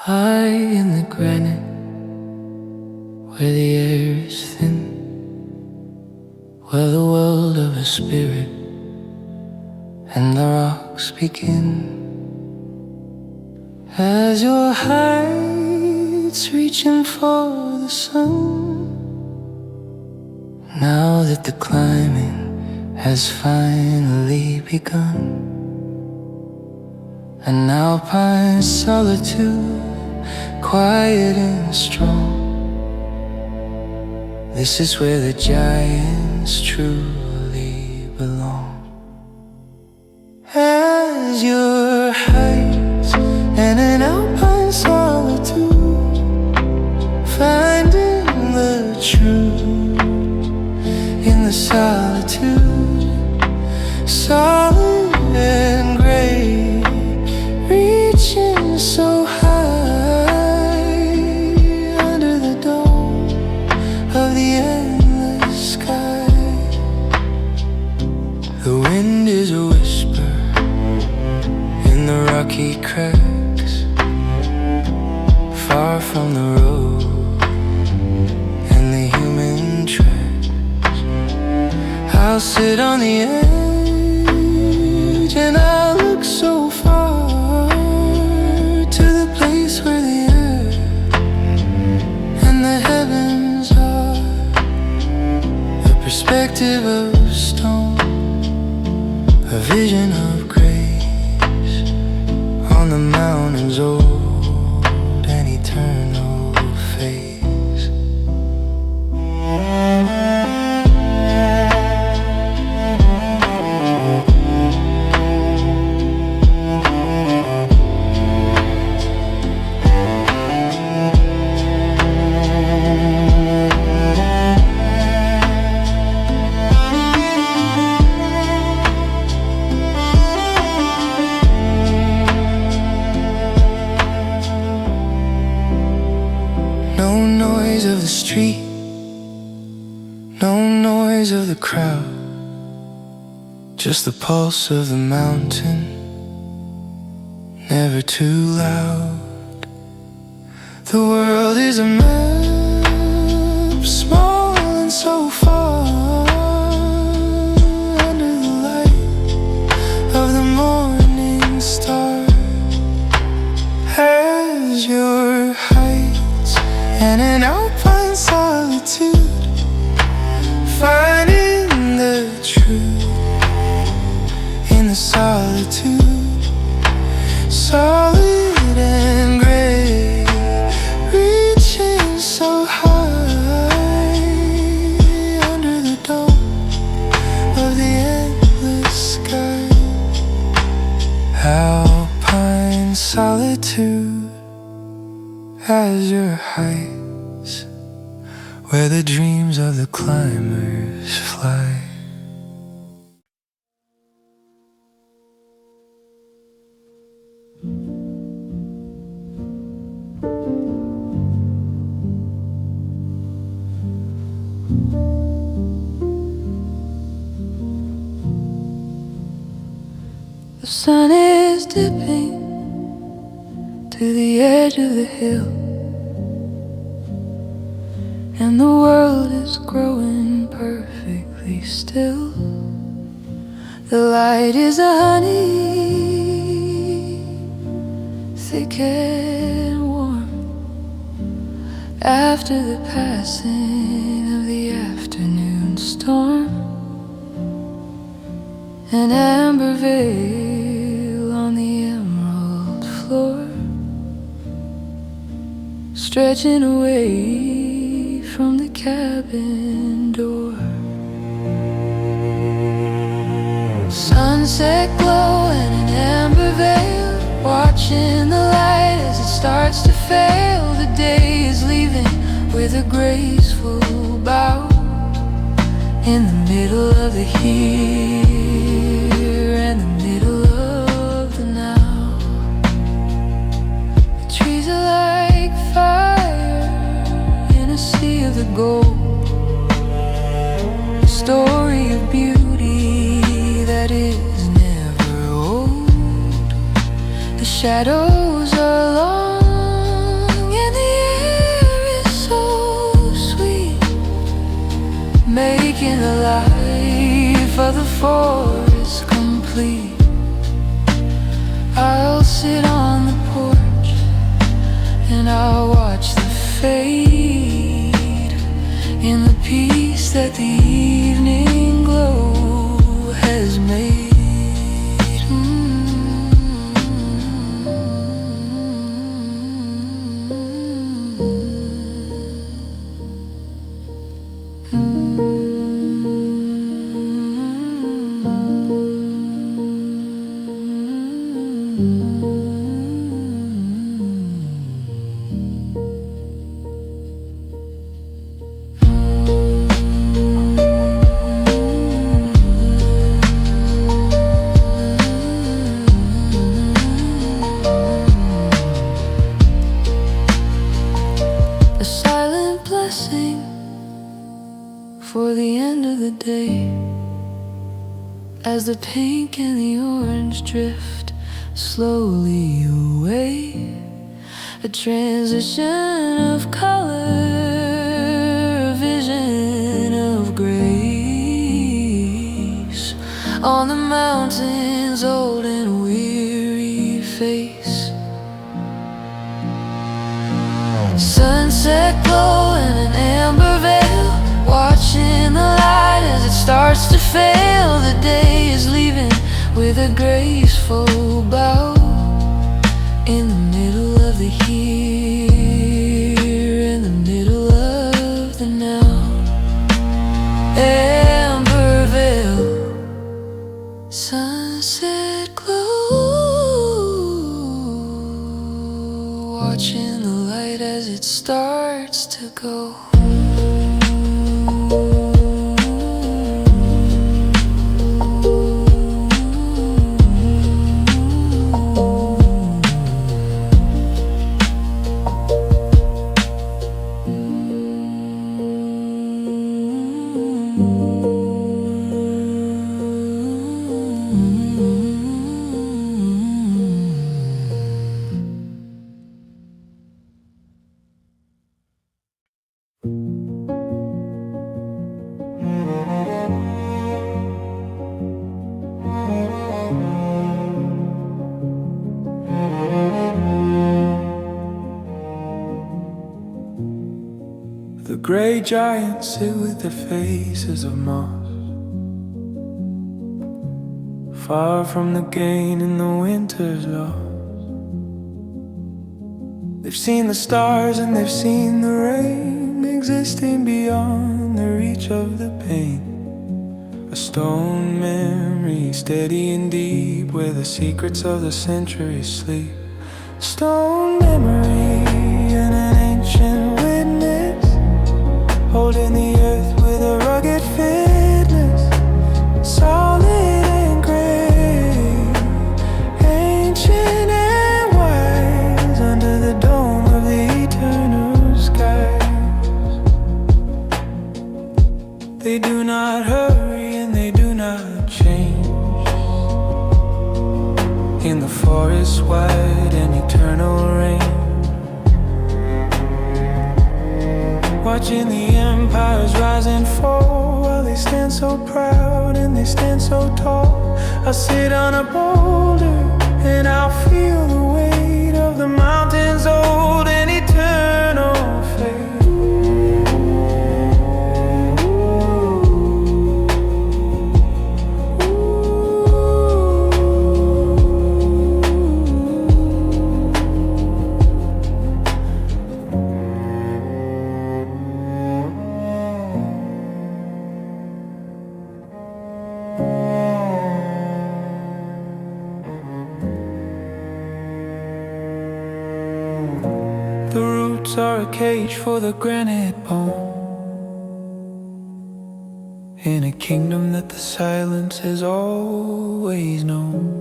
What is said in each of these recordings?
high in the granite, where the air is thin, where the world of a spirit and the rocks begin. As your heart's reaching for the sun, now that the climbing has finally begun, an alpine solitude, quiet and strong. This is where the giants truly belong. As your heights and an alpine solitude, finding the truth in the solitude, solid and gray, reaching so high under the dome of the endless sky. The wind is a whisper in the rocky cracks, far from the road and the human tracks. I'll sit on the edge and I'll look so far to the place where the earth and the heavens are. A perspective of stone, a vision of grace on the mountain's old and eternal face. No noise of the street, no noise of the crowd, just the pulse of the mountain, never too loud. The world is a map, small and so far, under the light of the morning star. As your heights and an alpine solitude, finding the truth in the solitude, solid and gray, reaching so high under the dome of the endless sky. Alpine solitude, as your heights, where the dreams of the climbers fly. The sun is dipping to the edge of the hill, and the world is growing perfectly still. The light is a honey, thick and warm, after the passing of the afternoon storm. An amber veil on the emerald floor, stretching away from the cabin door. Sunset glow and an amber veil, watching the light as it starts to fail. The day is leaving with a graceful bow, in the middle of the here and the middle of the now. The trees are like fire in a sea of the gold, a story of beauty that is never old. The shadows are long of the forest complete. I'll sit on the porch and I'll watch the fade in the peace that the evening glow has made. For the end of the day, as the pink and the orange drift slowly away, a transition of color, a vision of grace on the mountain's old and weary face. Sunset glow and an amber veil, watching the light as it starts to fail. The day is leaving with a graceful bow in the middle of the here, in the middle of the now. Amber veil, sunset glow, watching the light as it starts to go. The grey giants sit with their faces of moss, far from the gain and the winter's loss. They've seen the stars and they've seen the rain, existing beyond the reach of the pain. A stone memory, steady and deep, where the secrets of the centuries sleep. Stone memory and an ancient witness, holding the earth with a rugged fitness, solid and grey, ancient and wise, under the dome of the eternal skies. They do not hurry and they do not change, in the forest wide and eternal rain, watching the empires rise and fall, while they stand so proud and they stand so tall. I'll sit on a boulder and I'll feel the weight of the mountains old and eternal fate. The roots are a cage for the granite bone, in a kingdom that the silence has always known.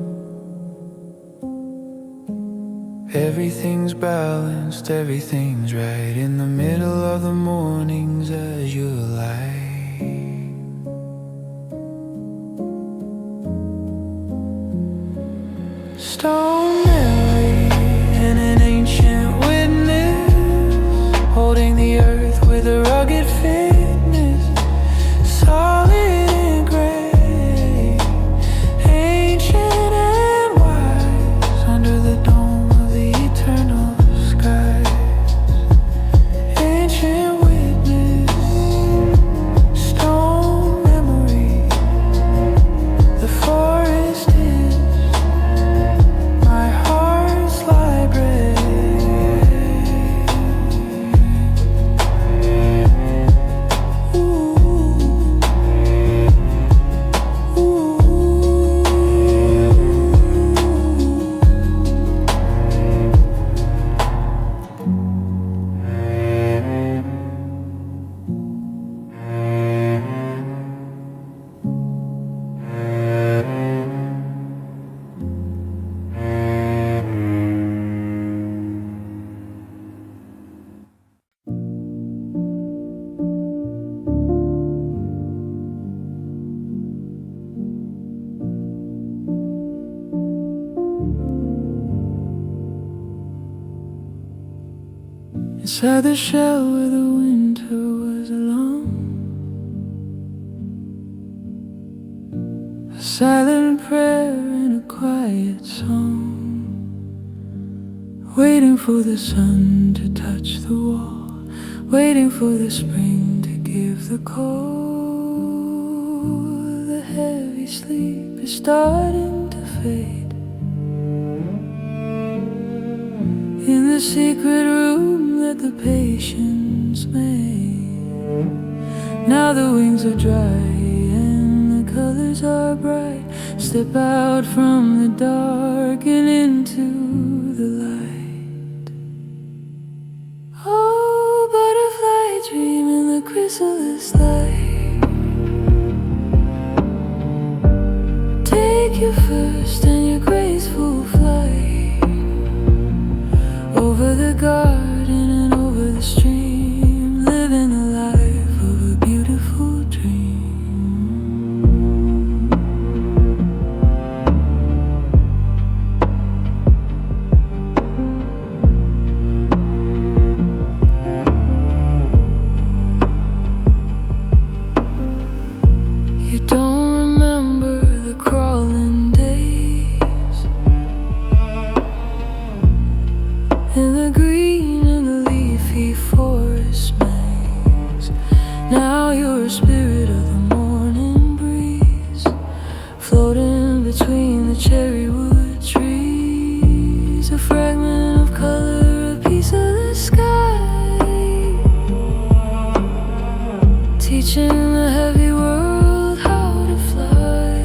Everything's balanced, everything's right, in the middle of the mornings as you lie. Stone memory and an ancient witness, holding the earth with a rugged fitness, solid and gray, inside the shell where the winter was long. A silent prayer and a quiet song, waiting for the sun to touch the wall, waiting for the spring to give the cold. The heavy sleep is starting to fade in the secret room that the patience made. Now the wings are dry and the colors are bright. Step out from the dark and into the light. Oh, butterfly dream in the chrysalis light. Take your first and your graceful flight over the garden and over the stream, living the life of a beautiful dream. You don't remember the crawling days in the green and the leafy forest maze. Now you're a spirit of the morning breeze, floating between the cherry wood trees. A fragment of color, a piece of the sky, teaching the heavy world how to fly.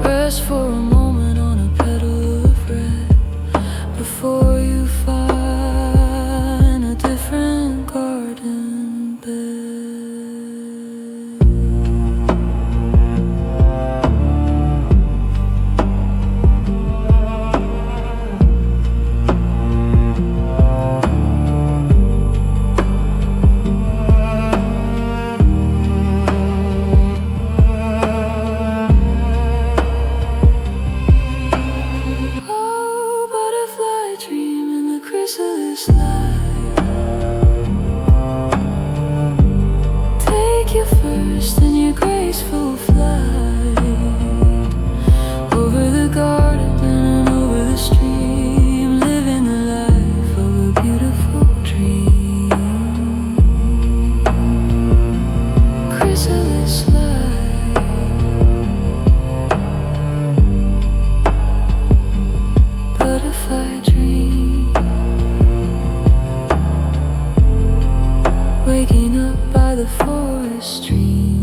Rest for a moment on a petal of red before you find a different garden bed. Oh, butterfly dream in the chrysalis light. Take your first and your graceful flight over the garden and over the stream, living the life of a beautiful dream. Chrysalis light, butterfly dream, waking up by the forest stream.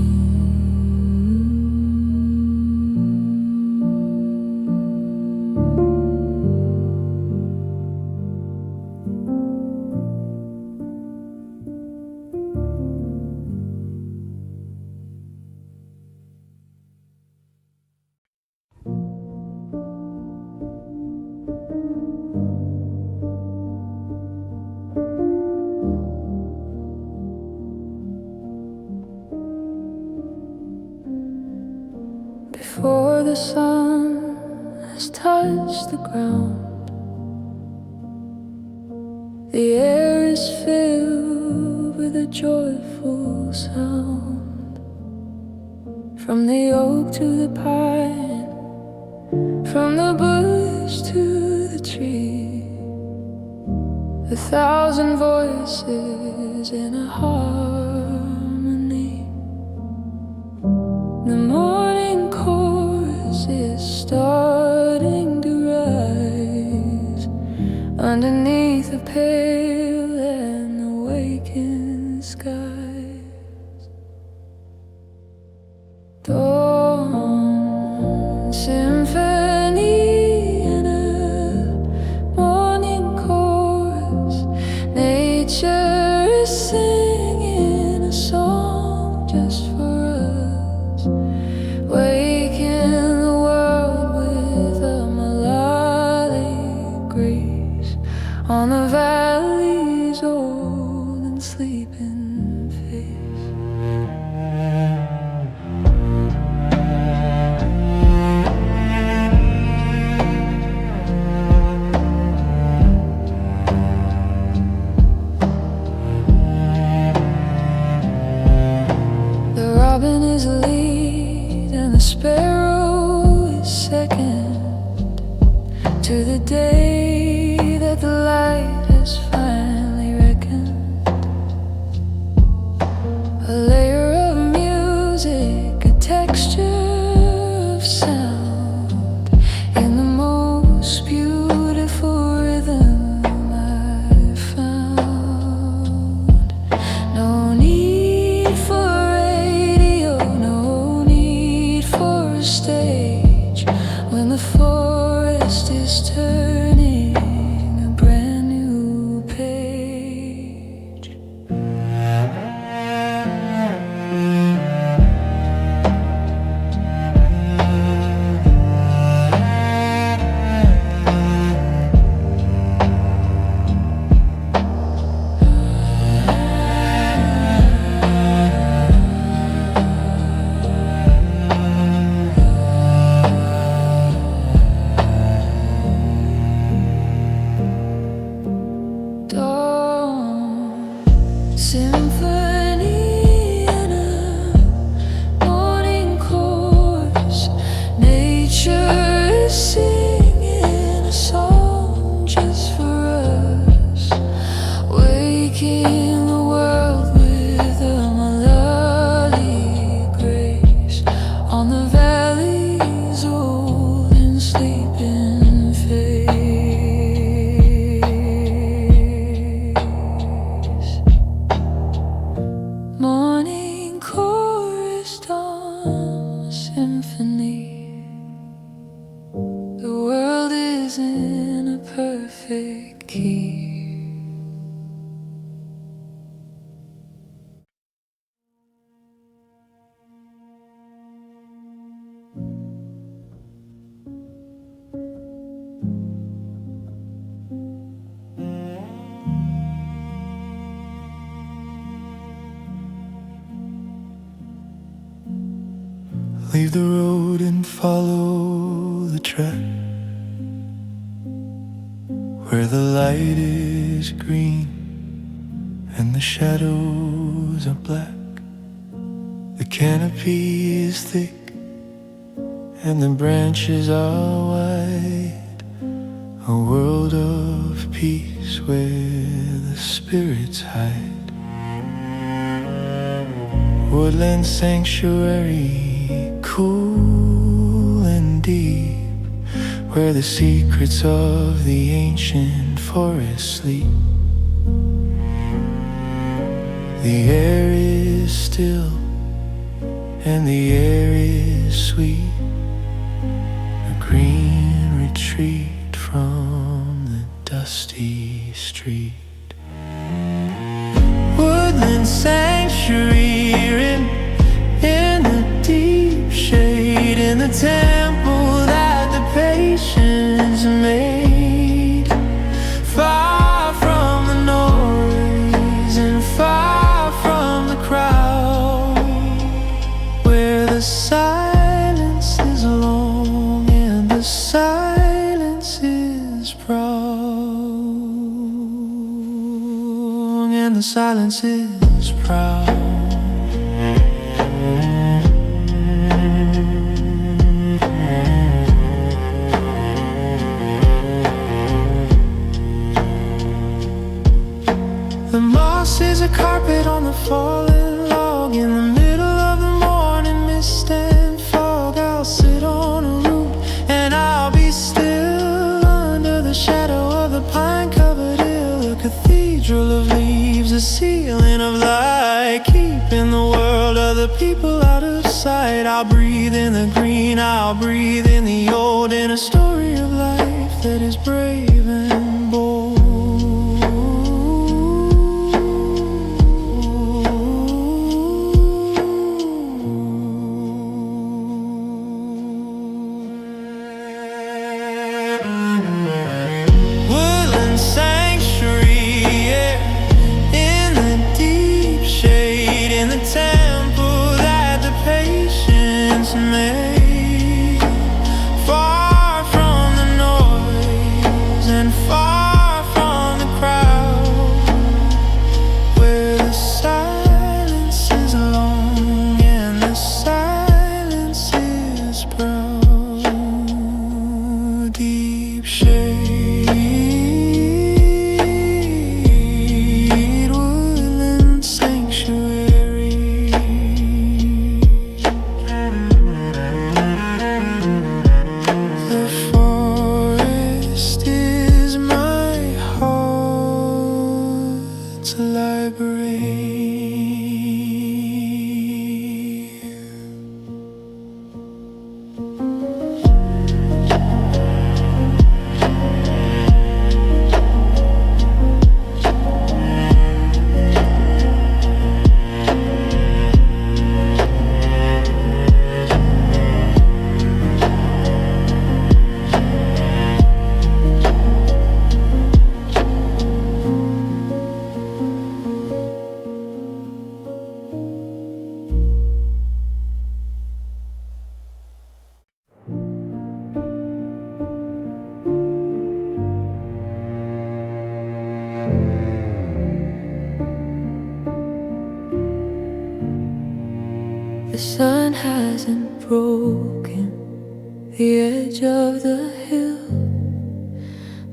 Before the sun has touched the ground, the air is filled with a joyful sound. From the oak to the pine, from the bush to the tree, 1,000 voices in a harmony. The morning chorus is starting to rise underneath the pale and awakened skies. Dawn symphony in a morning chorus. Nature is singing a song just for us, waking the world with a melodic grace on the valley's old and sleeping face. symphony and a morning chorus. Nature is singing a song just for us, waking the world with a melodic grace on the valley's old and sleeping face. Morning chorus, dawn symphony. The world is in a perfect key. Leave the road and follow the track, where the light is green and the shadows are black. The canopy is thick and the branches are wide, a world of peace where the spirits hide. Woodland sanctuary, cool and deep, where the secrets of the ancient forest sleep. The air is still and the air is sweet, a green retreat from the dusty street. Woodland sanctuary in the deep shade, in the temple that the patience made, far from the noise and far from the crowd, where the silence is long and the silence is proud, and the silence is proud. The moss is a carpet on the fallen log, in the middle of the morning mist and fog. I'll sit on a root and I'll be still under the shadow of the pine-covered hill, a cathedral of leaves, a ceiling of light, keeping the world of the people out of sight. I'll breathe in the green, I'll breathe in the old, in a story of life that is brave and bold. Made far from the noise and far sun hasn't broken the edge of the hill.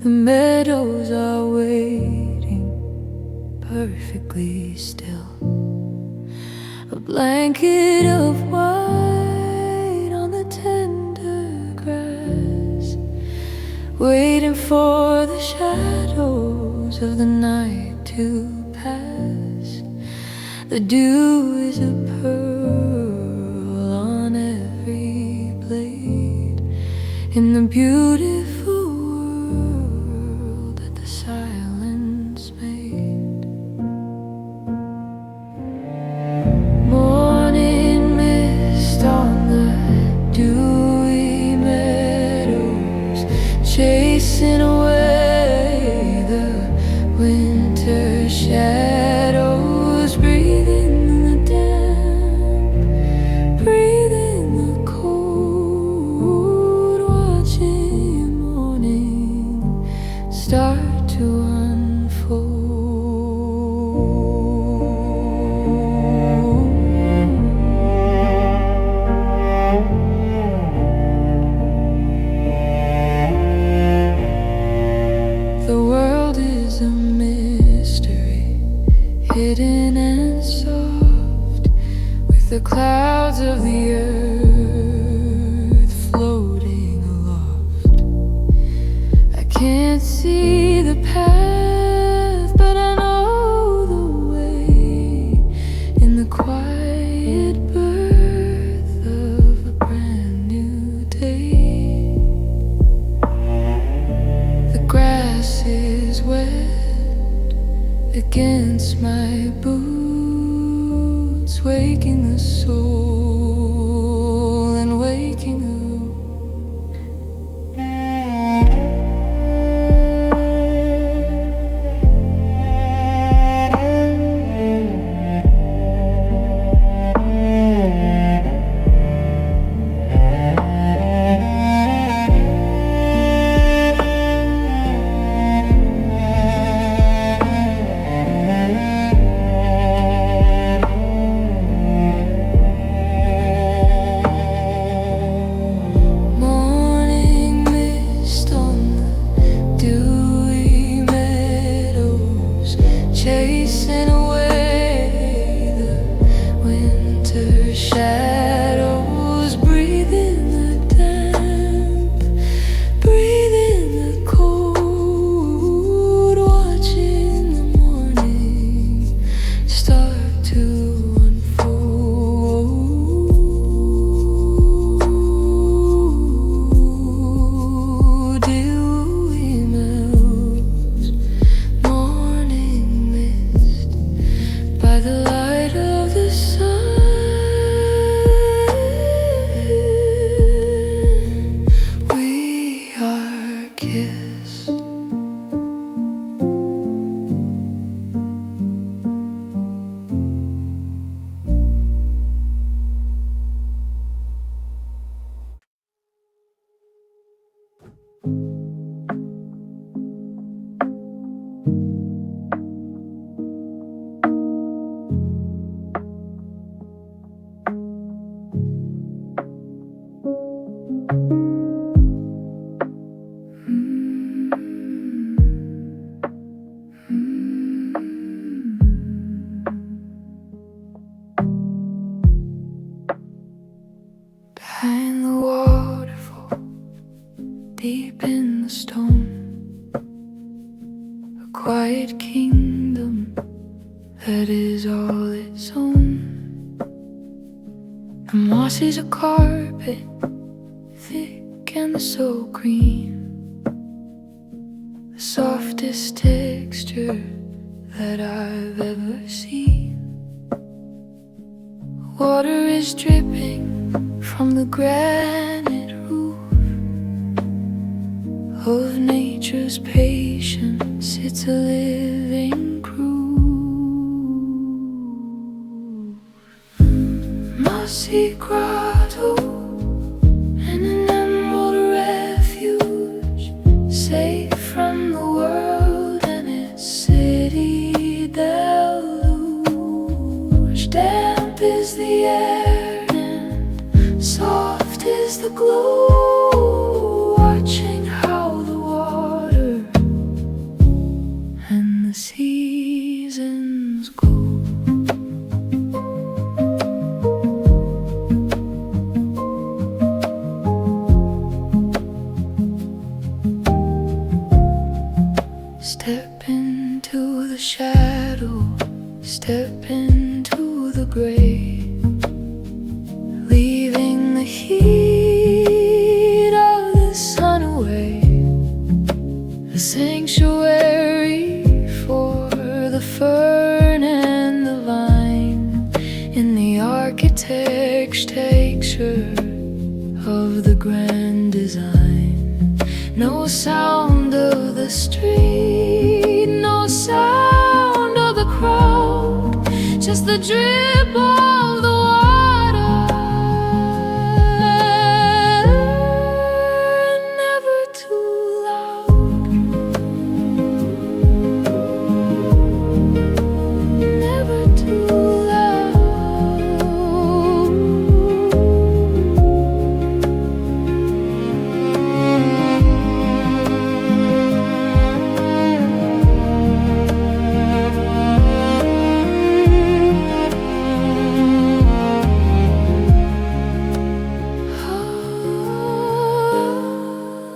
The meadows are waiting perfectly still. A blanket of white on the tender grass, waiting for the shadows of the night to pass. The dew is a pearl on every blade in the beautiful world that the silence made. Morning mist on the dewy meadows, chasing away the winter shadows, breathing the damp, breathing the cold, watching morning start to unfold. The world is a mystery, hidden and soft, with the clouds of the earth floating aloft. I can't see the path, but I know the way, in the quiet birth of a brand new day. The grass is wet against my boots, waking the soul and waking up. Morning mist on the dewy meadows, chasing away the winter shadows, breathing the damp, breathing the cold, watching the morning start to unfold. Dewy meadows, morning mist, by the light of the sun, we are kissed. Behind the waterfall, deep in the stone, a quiet kingdom that is all its own. The moss is a carpet, thick and so green, the softest texture that I've ever seen. Water is dripping from the granite roof of nature's patience. It's a living groove. Mossy grotto and an emerald refuge, safe from the world and its city deluge. Damp is the air the seasons go. Step into the shadow, step into the gray, leaving the heat of the sun away. A sanctuary for the fern and the vine, in the architecture of the grand design. No sound of the street, no sound of the crowd, just the drip of the water, never too loud, never too loud.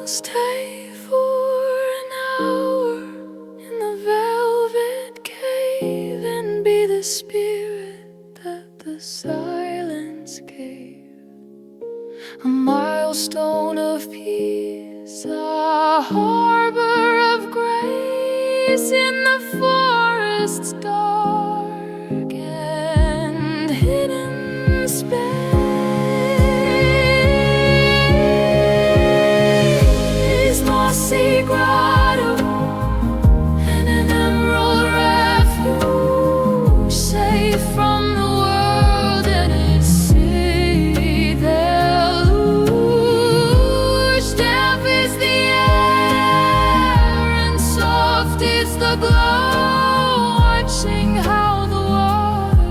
Stay for an hour in the velvet cave and be the spirit that the silence gave. A milestone of peace, a harbor of grace in the forest's dark and hidden space. Mossy grotto and an emerald refuge, safe from the world and its citadel. Damp is the air and soft is the glow, watching how the water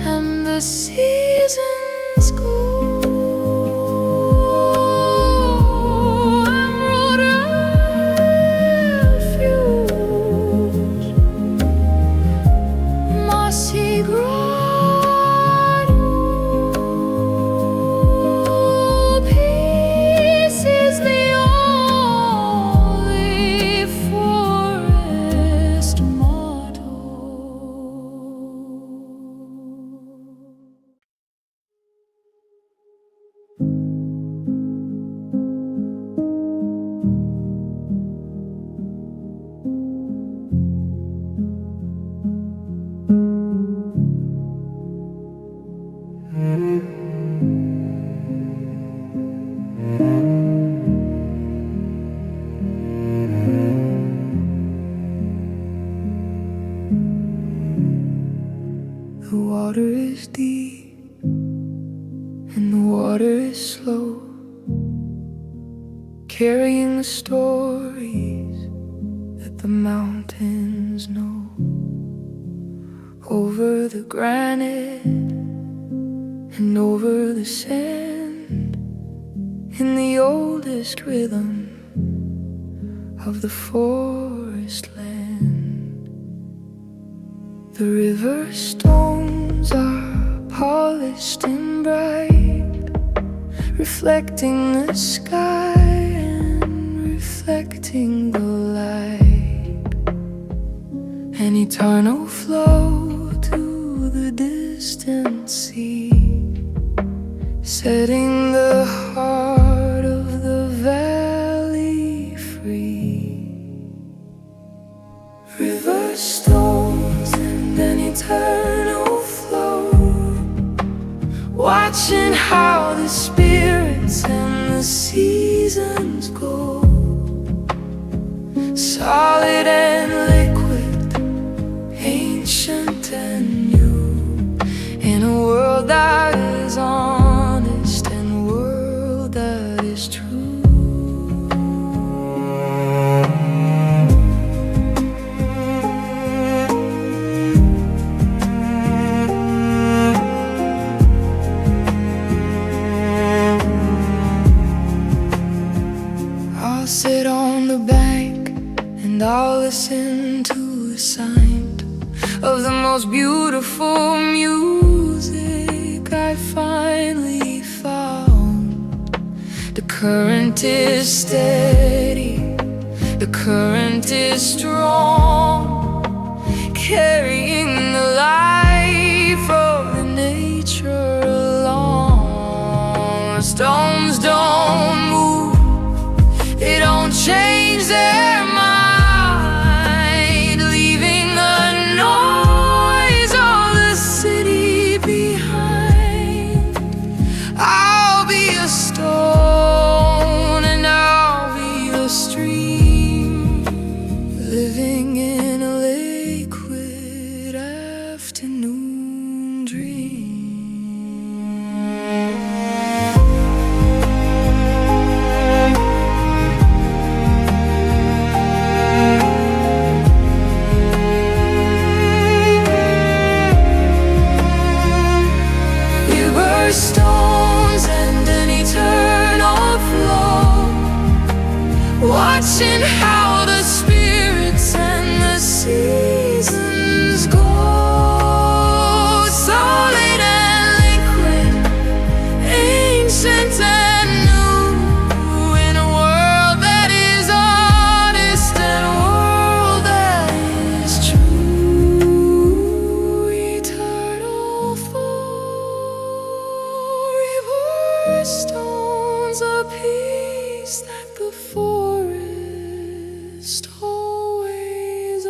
and the seasons go. The water is deep and the water is slow, carrying the stories that the mountains know. Over the granite and over the sand, in the oldest rhythm of the forest land. The river stones are polished and bright, reflecting the sky and reflecting the light. An eternal flow to the distant sea, setting the heart of the valley free. River stones and an eternal flow, watching how the spirits and the seasons go. Solid and liquid, ancient and new, in a world that is honest and a world that is true. I'll sit on the bank and And I'll listen to the sound of the most beautiful music I finally found. The current is steady, the current is strong, carrying the life of the nature along. The stones don't move, they don't change their mind, leaving the noise of the city behind. I'll be a stone and I'll be a stream, living in a liquid afternoon dream. Stones and an eternal flow, watching how the spirits and the seasons go. Solid and liquid, ancient and new, in a world that is honest and a world that is true. Eternal forever stones, a peace that the forest always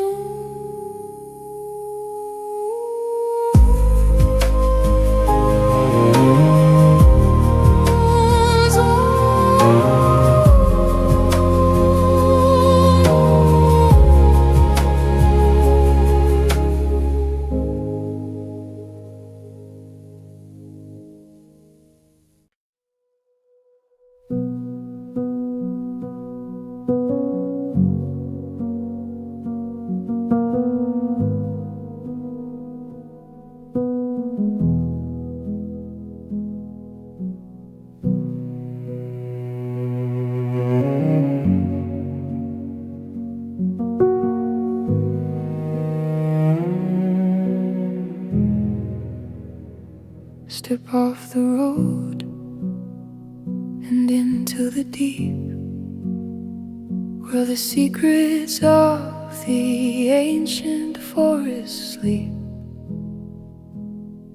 step off the road and into the deep, where the secrets of the ancient forest sleep.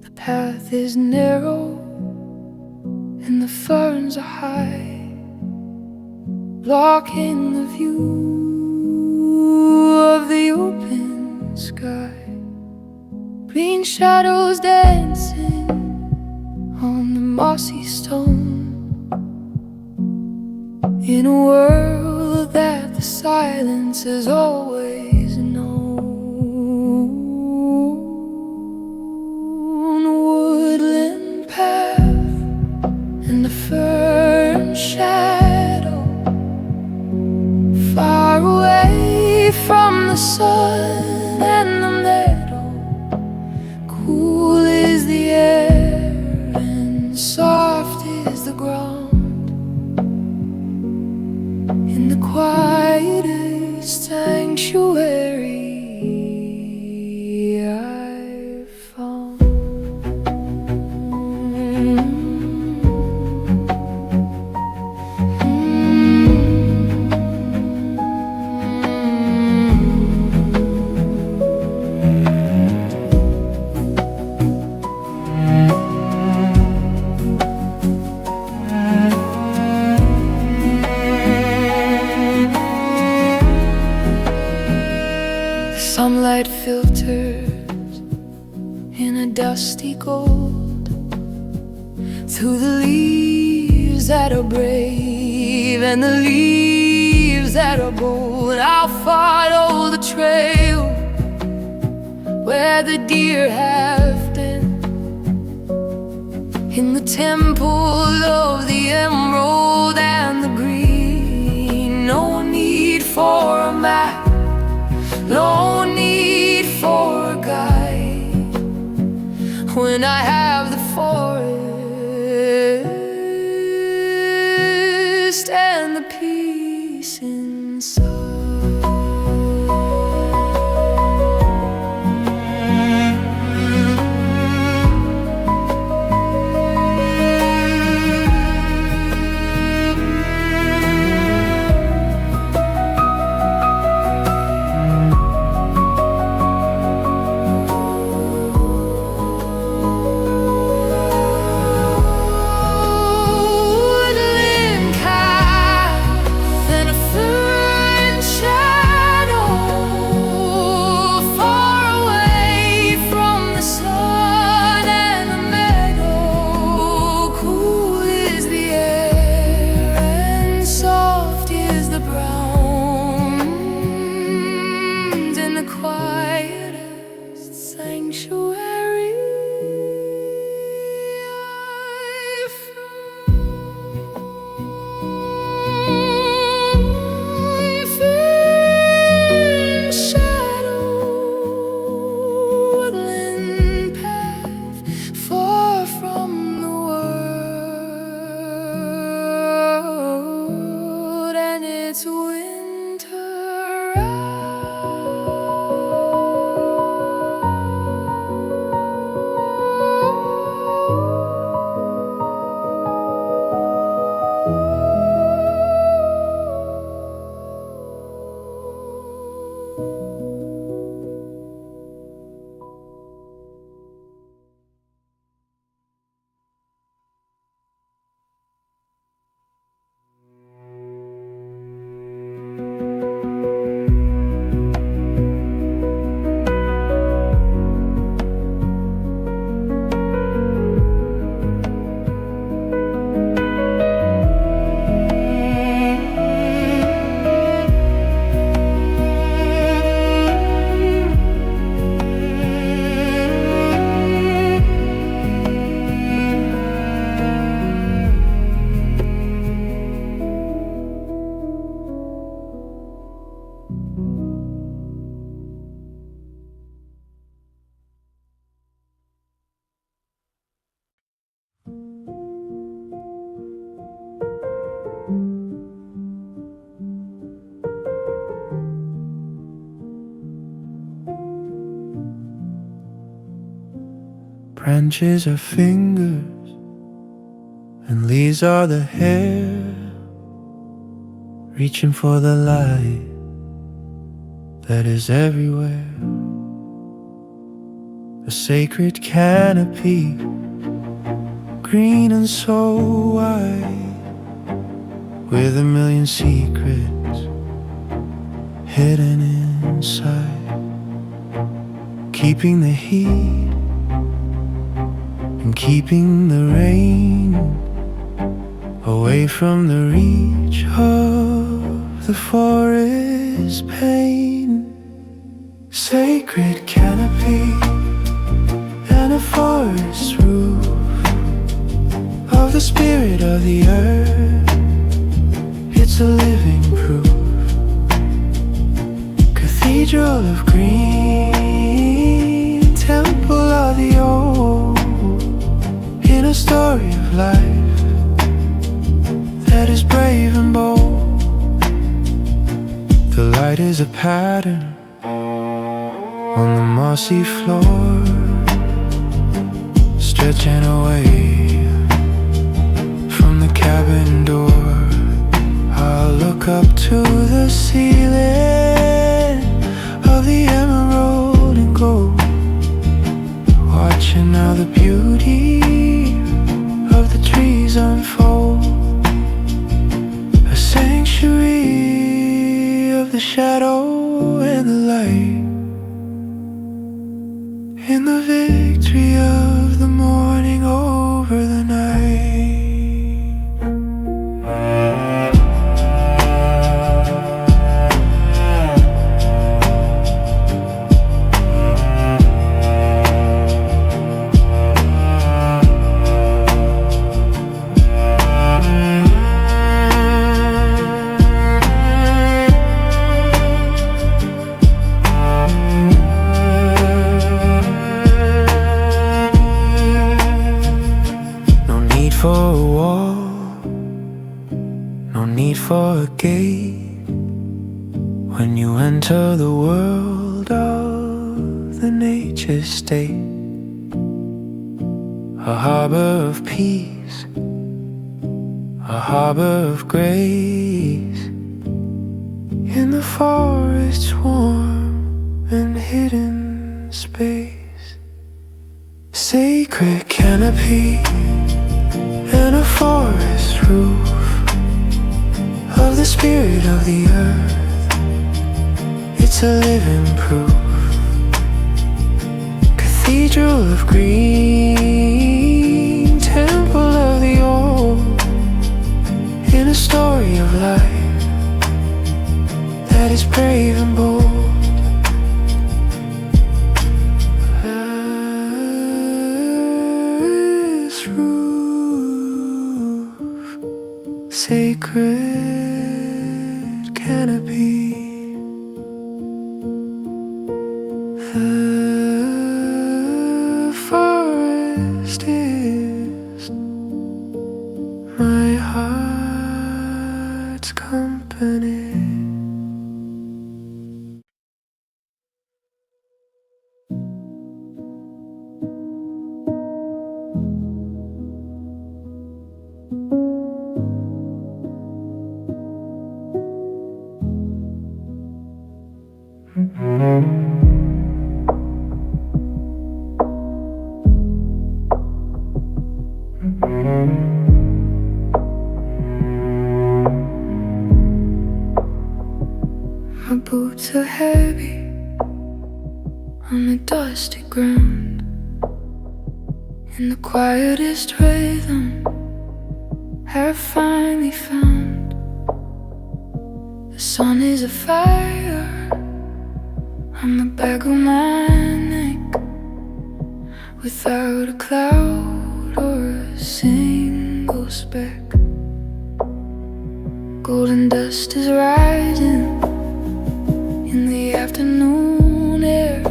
The path is narrow and the ferns are high, blocking the view of the open sky. Green shadows dancing on the mossy stone, in a world that the silence has always known. A woodland path and a fern shadow, far away from the sun and the meadow. Cool is the air and soft is the ground, in the quietest sanctuary I've found. Sunlight filters in a dusty gold through the leaves that are brave and the leaves that are bold. I'll follow the trail where the deer have been, in the temple of the emerald and the green. No need for a map, no need for a guide, when I have the forest and the peace inside. Branches are fingers, and leaves are the hair, reaching for the light that is everywhere. A sacred canopy, green and so wide, with a million secrets hidden inside, keeping the heat and keeping the rain away from the reach of the forest pain. Sacred canopy and a forest roof of the spirit of the earth. It's a living proof. Cathedral of green, temple of the old, in a story of life that is brave and bold. The light is a pattern on the mossy floor, stretching away from the cabin door. I'll look up to the ceiling of the emerald and gold, watching how the beauty of the trees unfold. A sanctuary of the shadow and the light, in the victory of the morning over the night. For a wall, no need for a gate, when you enter the world of the nature state. A harbor of peace, a harbor of grace, in the forest's warm and hidden space. Sacred canopy and a forest roof of the spirit of the earth. It's a living proof. Cathedral of green, temple of the old, in a story of life that is brave and bold. Sacred canopy, the forest is my heart's company. My boots are heavy on the dusty ground. In the quietest rhythm I finally found. The sun is a fire on the back of my neck, without a cloud or a single speck. Golden dust is rising in the afternoon air,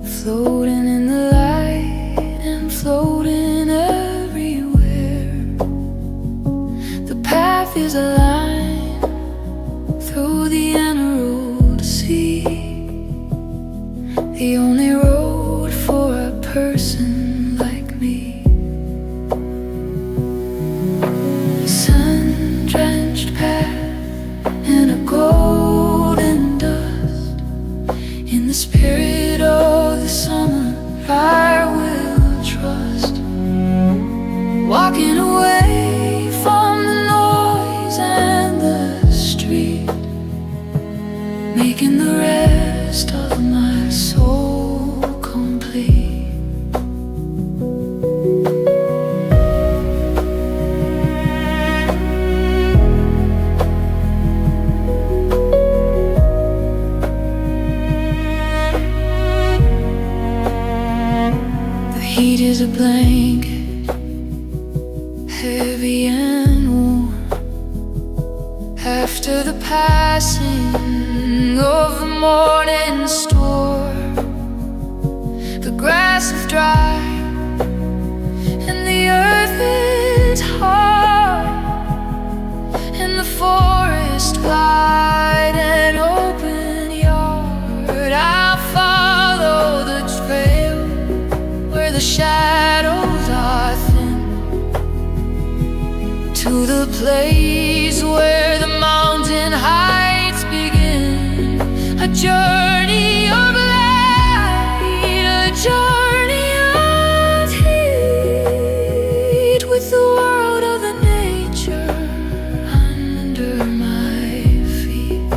floating in the light and floating everywhere. The path is a line through the emerald sea, the only road for a person like me. Sun-drenched path in a golden dust, in the spirit of the summer I will trust. Walking away from the noise and the street, making the rest of my soul complete. The heat is a blanket, heavy and warm, after the passing of the morning storm. The grass is dry and the earth is hard, and the forest wide and open yard. I'll follow the trail where the shadows are thin, to the place where the mountain heights begin. A journey of light, a journey of heat, with the world of the nature under my feet.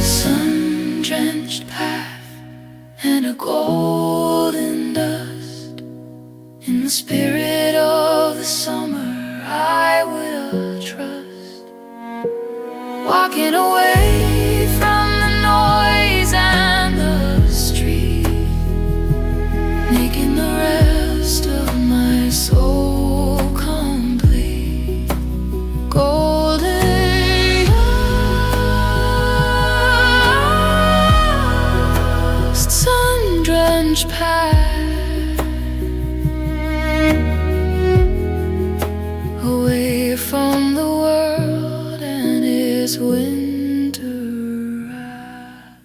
Sun-drenched path and a golden dust, in the spirit of the summer I will trust. Walking away from the noise and the street, making the rest of my soul complete. Golden dust, sun-drenched path, away from the world and its winter wrath.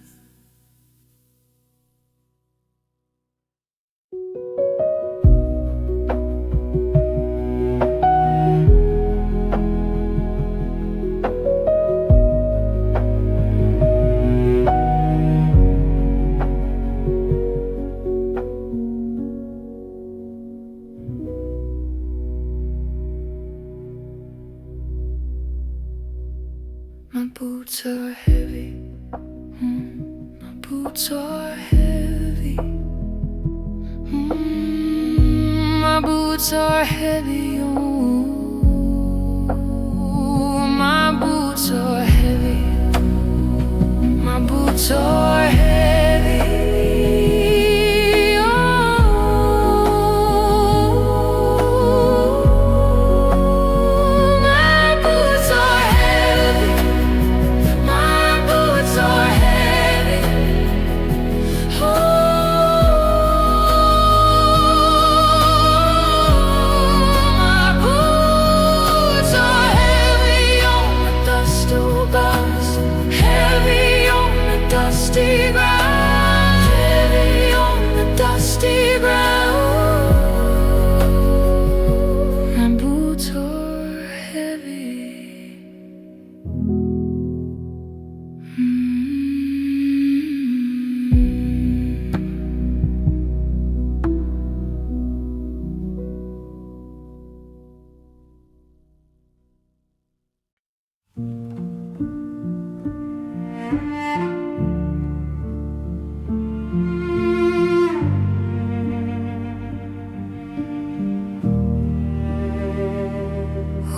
My boots are heavy, my boots are heavy, my boots are heavy, oh, my boots are heavy, my boots are heavy, oh, my boots are heavy. My boots are heavy, oh, my boots are heavy on the dust above us, heavy on the dust dusty ground, heavy on the dusty ground. My boots are heavy.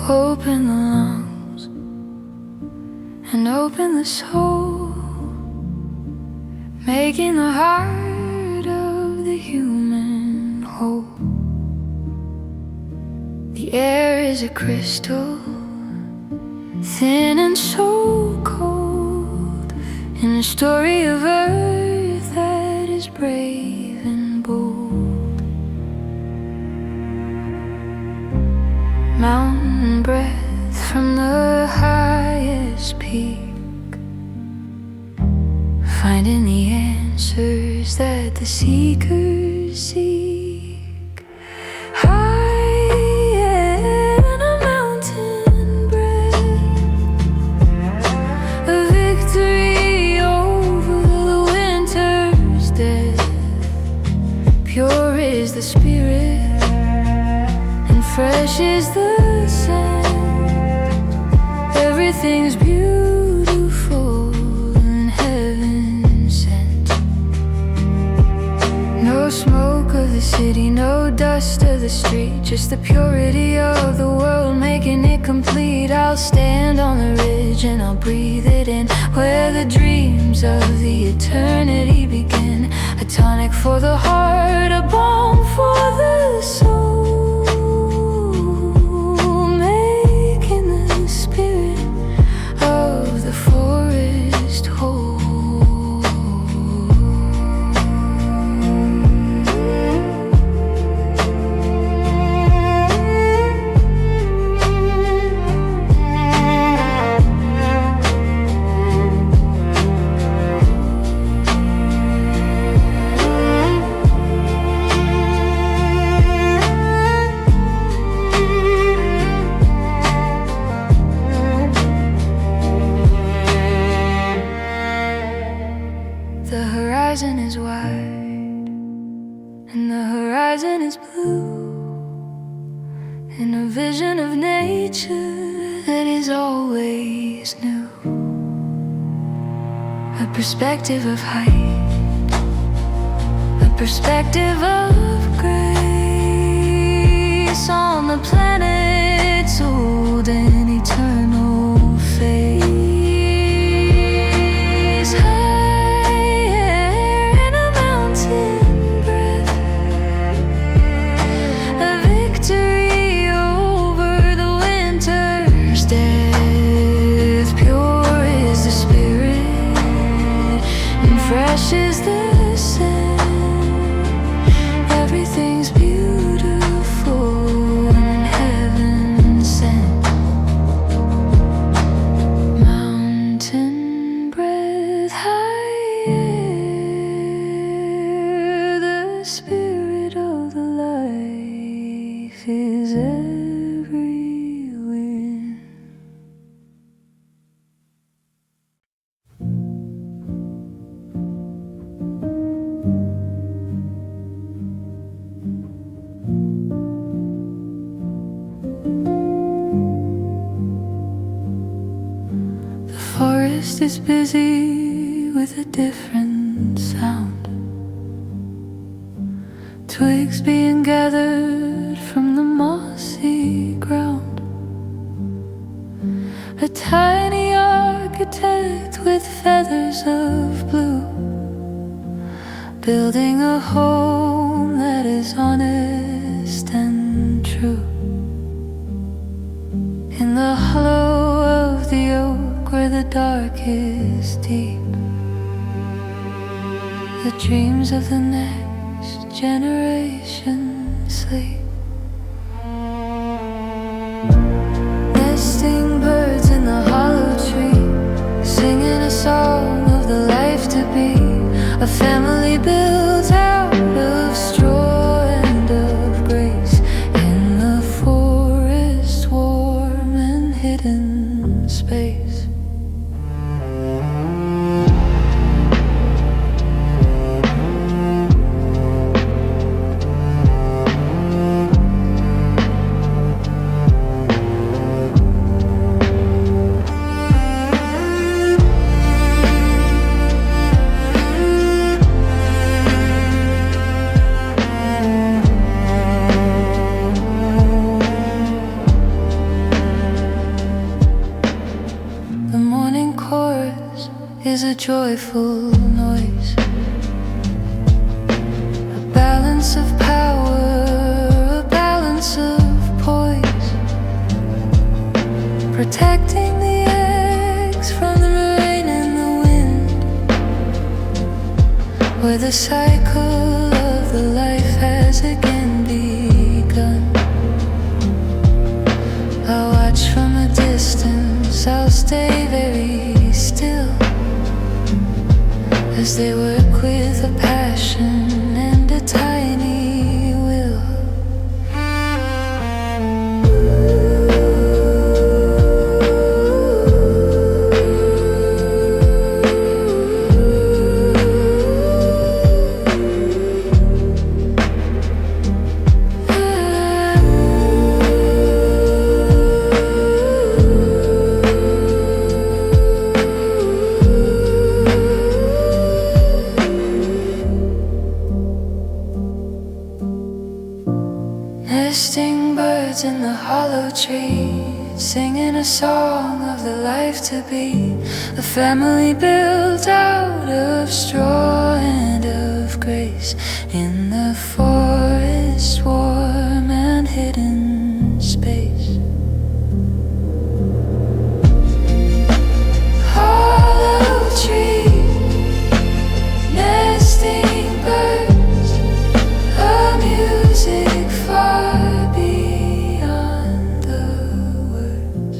Open the lungs and open the soul, making the heart of the human whole. The air is a crystal, thin and so cold, in a story of earth that is brave and bold. Mountain breath from the highest peak, finding the answers that the seekers seek. High in a mountain breath, a victory over the winter's death. Pure is the spirit, fresh is the scent. Everything's beautiful and heaven sent. No smoke of the city, no dust of the street, just the purity of the world making it complete. I'll stand on the ridge and I'll breathe it in, where the dreams of the eternity begin. A tonic for the heart, a balm for the soul, forest whole. The horizon is wide and the horizon is blue, in a vision of nature that is always new. A perspective of height, a perspective of grace on the planet's old and eternal face. Fresh is the scent. Everything's beautiful and heaven sent. Mountain breath, high air, the spirit of the life is everywhere. The forest is busy with a different sound, twigs being gathered from the mossy ground. A tiny architect with feathers of blue, building a home that is honest and true. In the hollow of the oak where the dark is deep, the dreams of the next generation sleep. Nesting birds in the hollow tree, singing a song of the life to be. joyful noise, a balance of power, a balance of poise, protecting the eggs from the rain and the wind, where the cycle of the life has again begun. I'll watch from a distance, I'll stay very still, as they work with a passion and a tiny will. 'Nesting birds in the hollow tree, singing a song of the life to be, a family built out of straw and of grace, in the forest, warm and hidden space. Hollow tree, nesting birds, a music far beyond the words.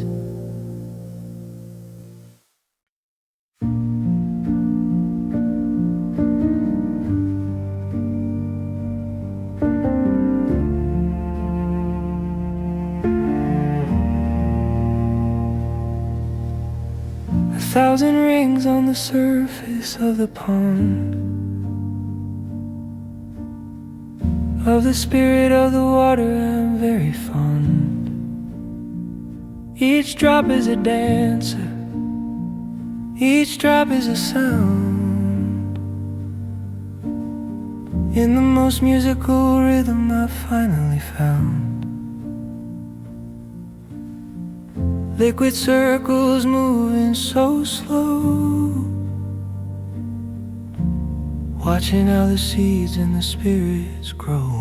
A thousand rings on the surface of the pond, of the spirit of the water I'm very fond. Each drop is a dancer, each drop is a sound, in the most musical rhythm I've finally found. Liquid circles moving so slow, watching how the seeds and the spirits grow.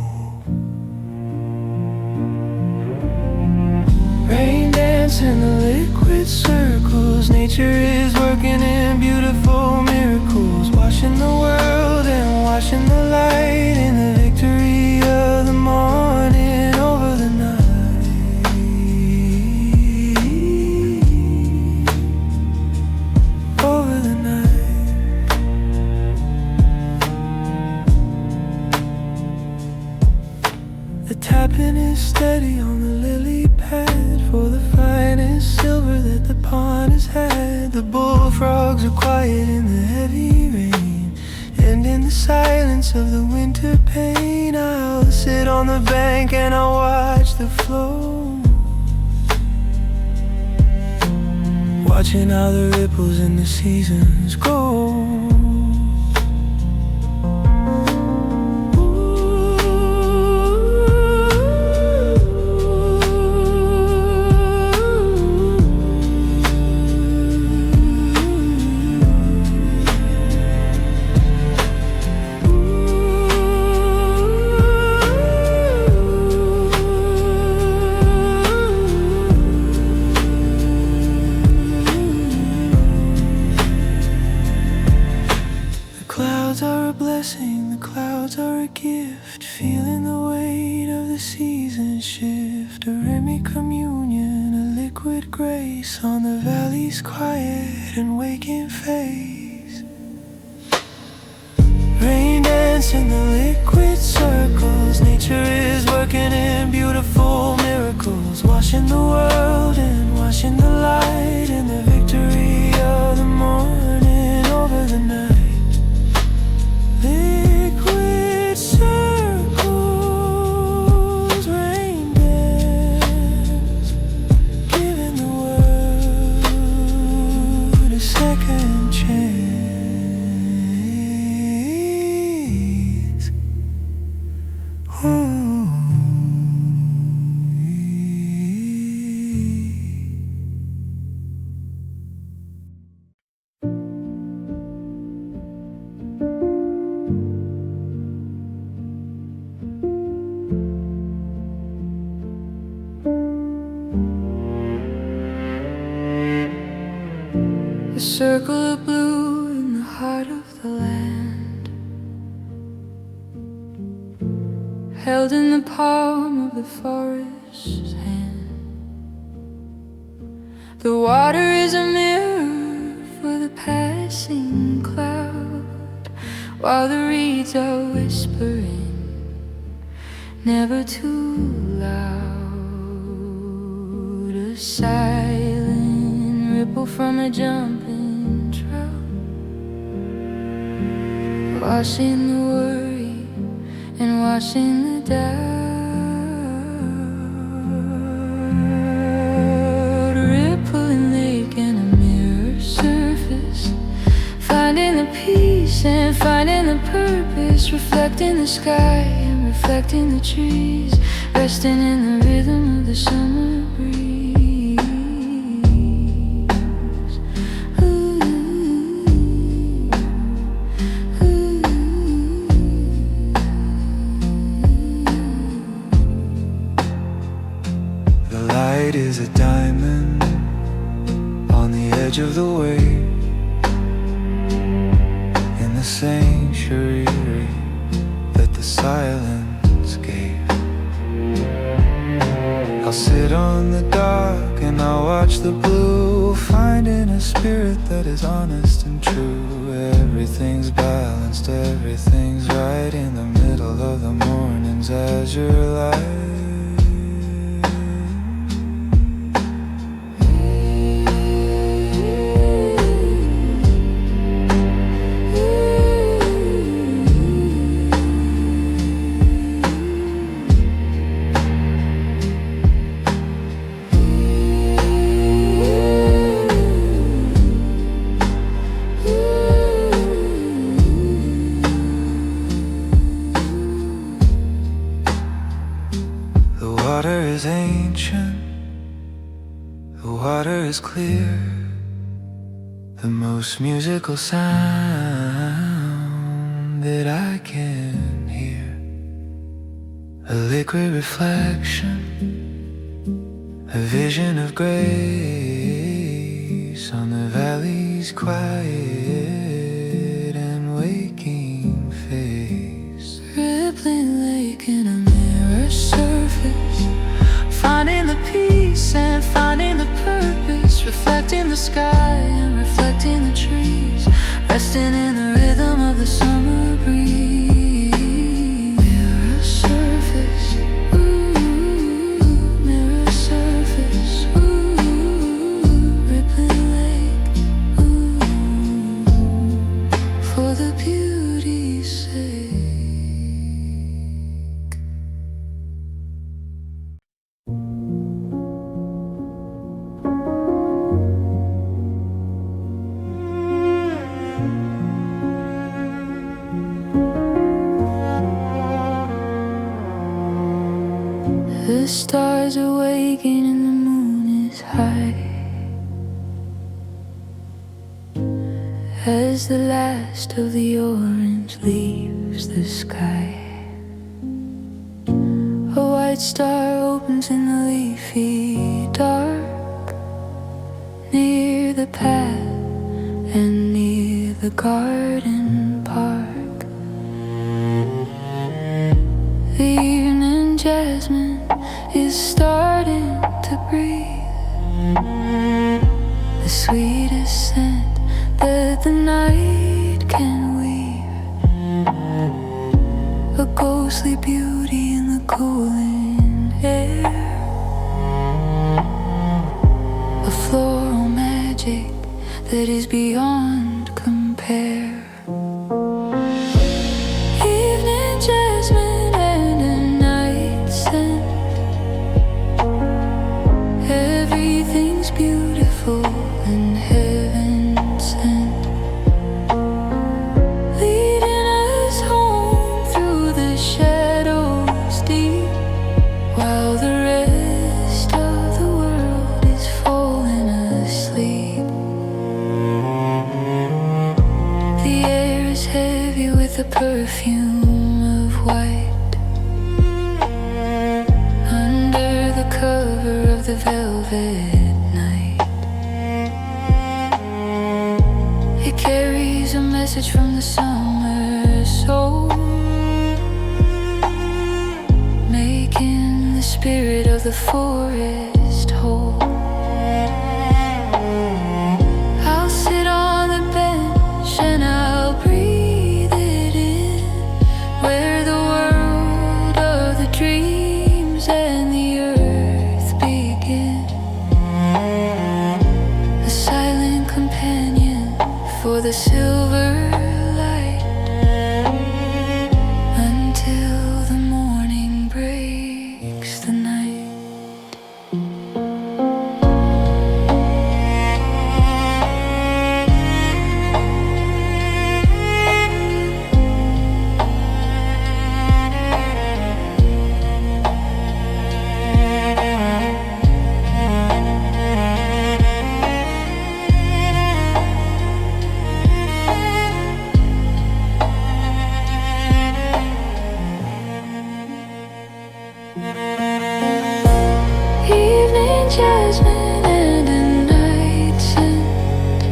Rain dance in the liquid circles, nature is working in beautiful miracles, washing the world and washing the light in the victory of the morning over the night. Over the night. The tapping is steady on the lily pad, for the finest silver that the pond has had. The bullfrogs are quiet in the heavy rain, and in the silence of the winter pain, I'll sit on the bank and I'll watch the flow, watching how the ripples in the seasons go. The clouds are a gift, feeling the weight of the seasons shift. A Remy communion, a liquid grace on the valley's quiet and waking face. Rain dance in the liquid circles, nature is working in beautiful miracles, washing the world and washing the light in the victory of the morning over the night. Liquid circles, rain dance, giving the world a second chance. Ooh. heart of the land, held in the palm of the forest's hand. The water is a mirror for the passing cloud, while the reeds are whispering, never too loud. A silent ripple from a jumping trout, washing the worry and washing the doubt. A rippling lake and a mirror surface, finding the peace and finding the purpose, reflecting the sky and reflecting the trees, resting in the rhythm of the summer breeze. Is a diamond on the edge of the wave, in the sanctuary that the silence gave. I'll sit on the dock and I'll watch the blue, finding a spirit that is honest and true. Everything's balanced, everything's right in the middle of the morning's azure light. Clear, the most musical sound that I can hear, a liquid reflection, a vision of grace on the valley's quiet and waking face. Rippling lake in a mirror surface, finding the peace and finding the purpose, reflecting the sky and reflecting the trees, resting in the rhythm of the summer breeze. Mirror surface, ooh, mirror surface, ooh, rippling lake, ooh, for the beauty's sake. The stars are waking and the moon is high, as the last of the orange leaves the sky. A white star opens in the leafy dark, near the path and near the garden park. The evening jasmine is starting to breathe, the sweetest scent that the night can weave, a ghostly beauty in the cooling air, a floral magic that is beyond compare. Evening jasmine and a night scent, everything's beautiful and heaven sent, leading us home through the shadows deep, while the rest of the world is falling asleep. The air is heavy with the perfume of white, under the cover of the velvet night. It carries a message from the summer soul, making the spirit of the forest whole. I'll sit on the bench and I'll breathe it in, where the world of the dreams and the earth begin. A silent companion for the silver light, until the morning breaks the night. Evening jasmine and a night scent,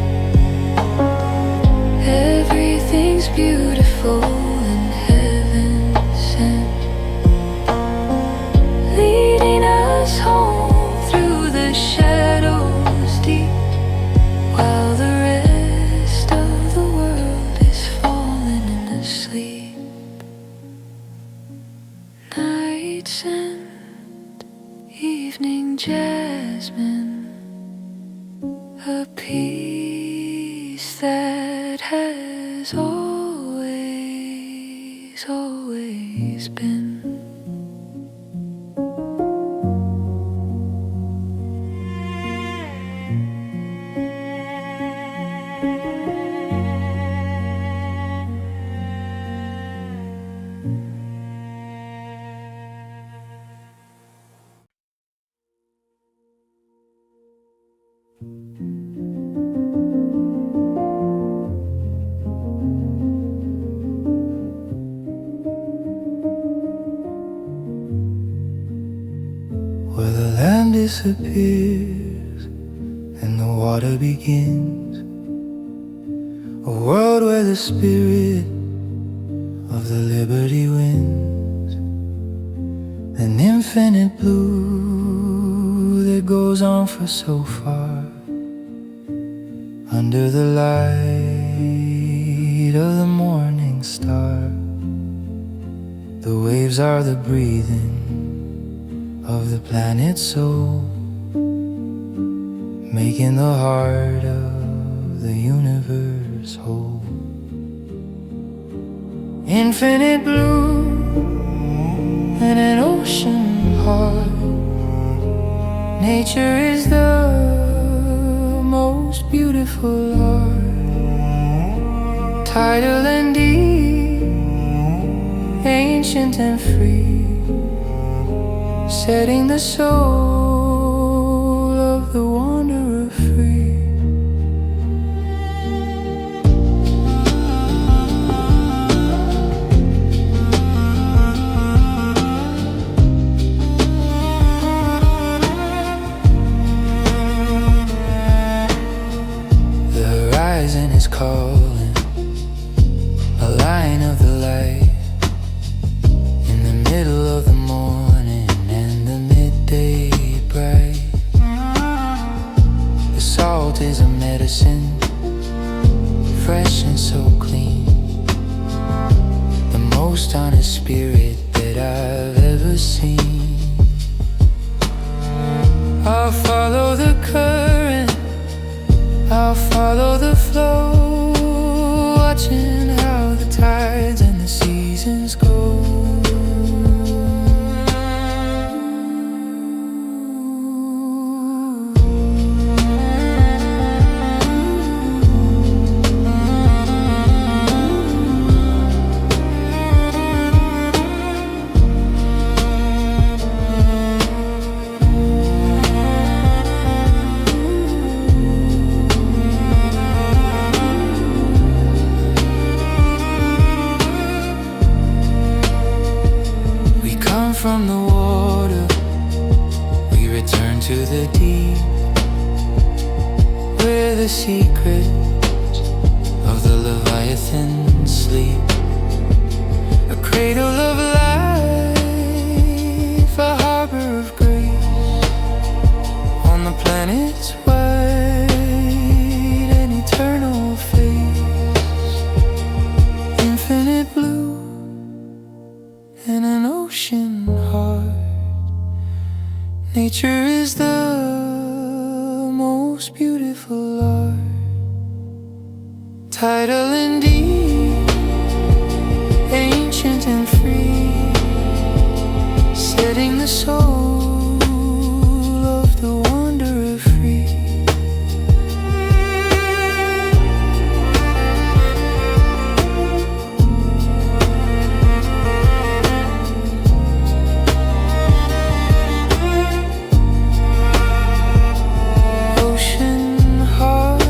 everything's beautiful and heaven sent, leading us home through the shadows deep, while the rest of the world is falling asleep. Night scent, evening jasmine, a peace that has always, always been. Where the land disappears and the water begins, a world where the spirit of the liberty wins, an infinite blue that goes on for so far, under the light of the morning star. The waves are the breathing of the planet's soul, making the heart of the universe whole. Infinite blue and an ocean heart, nature is the most beautiful art, tidal and deep, ancient and free, setting the soul of the wanderer free. The horizon is calling, a line of the light, in the middle of the morning and the midday bright. The salt is a medicine, fresh and so clean, the most honest spirit that I've ever seen. I'll follow the current, I'll follow the flow, watching how the tides and the seasons go. From the water, we return to the deep, where the secrets of the Leviathan sleep, a cradle of life, a harbor of grace on the planet's wide and eternal face. Infinite blue and an ocean heart. Nature is the most beautiful art. Tidal and deep, ancient and free, setting the soul of the wanderer free. Ocean heart,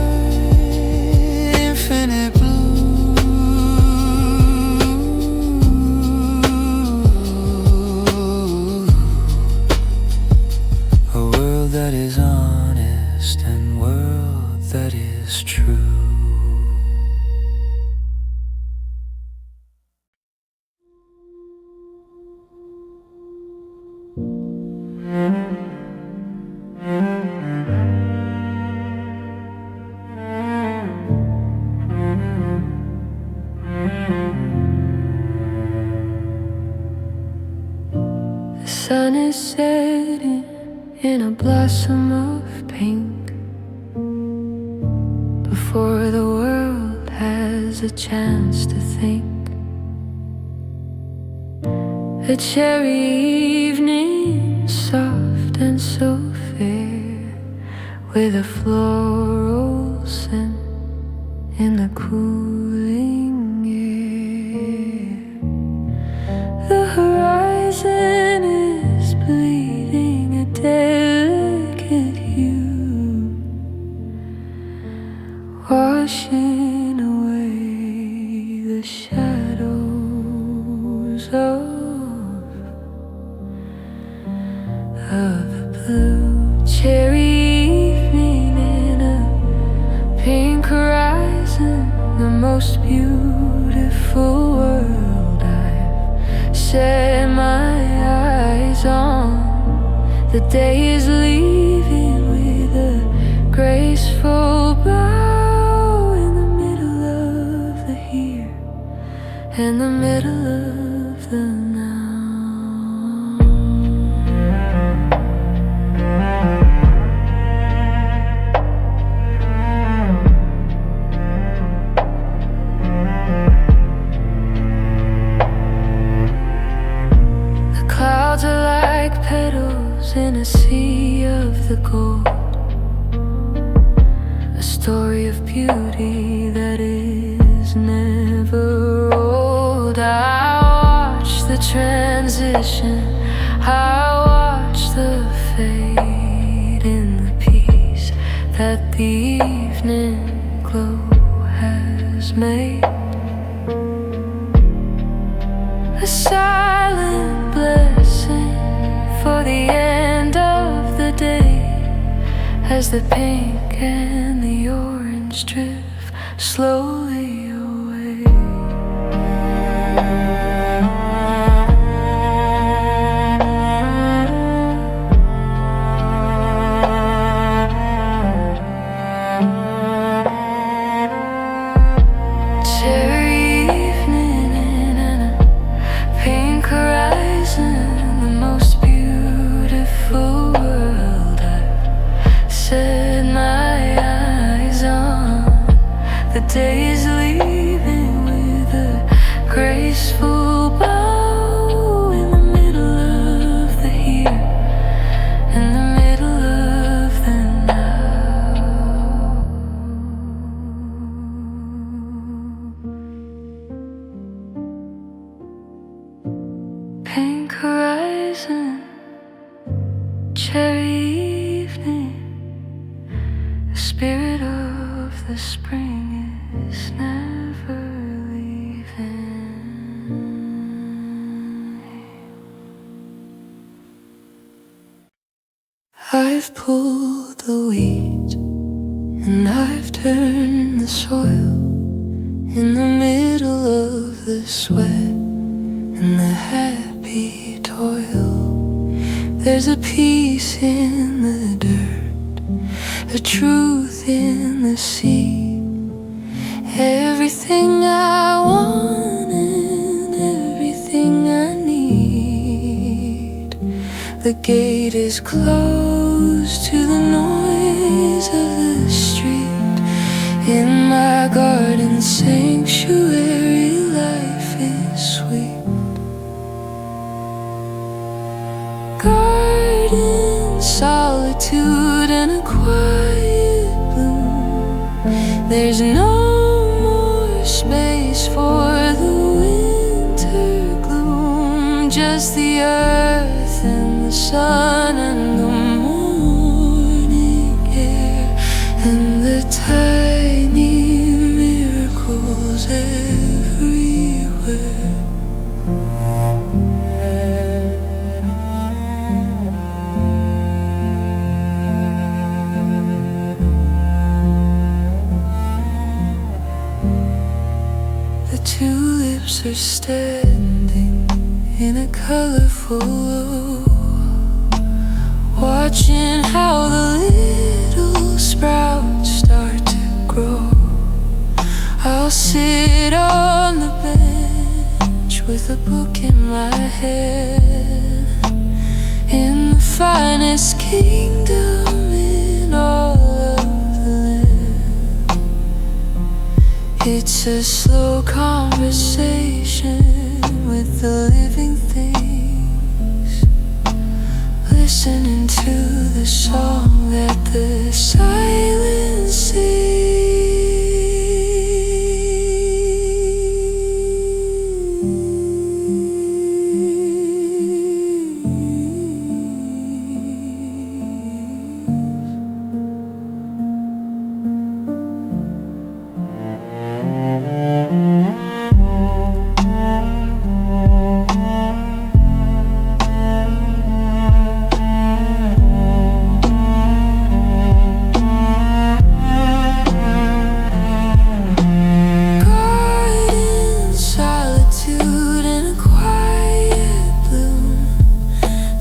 infinite blue, a world that is honest and world that is true. The sun is setting in a blossom of pink before the world has a chance to think. A cherry evening, soft and so fair, with a floral scent in the cooling air. The horizon is bleeding a delicate hue, washing away the shadows of the blue. Cherry evening in a pink horizon, the most beautiful world I've set my eyes on. The day is leaving with a graceful bow in the middle of the here and the middle of the now. The clouds are like petals in a sea of the gold, a story of beauty that is never old. I watch the transition, I watch the fade in the peace that the evening glow has made. A silent blessing for the end of the day, as the pink and the orange drift slowly away. Cherry evening in a pink horizon, the most beautiful world I've set my eyes on. The day is leaving with a graceful bow in the middle of the here and the middle of the now. Pink horizon, cherry evening, the spirit of the spring is never leaving. I've pulled the weeds and I've turned the soil, in the middle of the sweat and the happy toil. There's a peace in the dirt, a truth in the sea. Everything I want and everything I need. The gate is closed to the noise of the street. In my garden sanctuary, life is sweet. Garden solitude and a quiet bloom. There's no more space for the winter gloom. Just the earth and the sun and the morning air and the tiny miracles everywhere. The tulips are standing in a colorful row, watching how the little sprouts start to grow. I'll sit on the bench with a book in my hand, in the finest kingdom in all of the land. It's a slow conversation with the living things, listening to the song that the silence sings.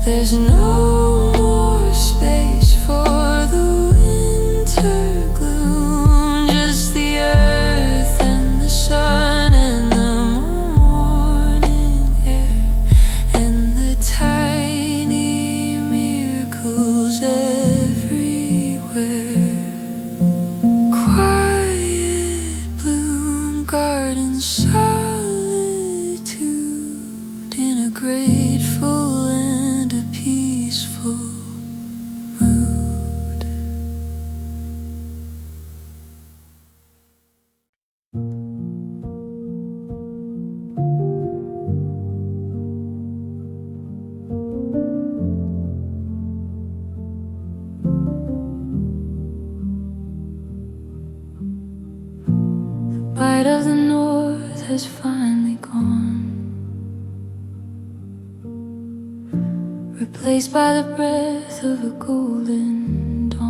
There's no more space for the winter gloom. Just the earth and the sun and the morning air and the tiny miracles everywhere. Quiet bloom, garden solitude in a grateful peaceful mood. The light of the north has finally gone, replaced by the breath of a golden dawn.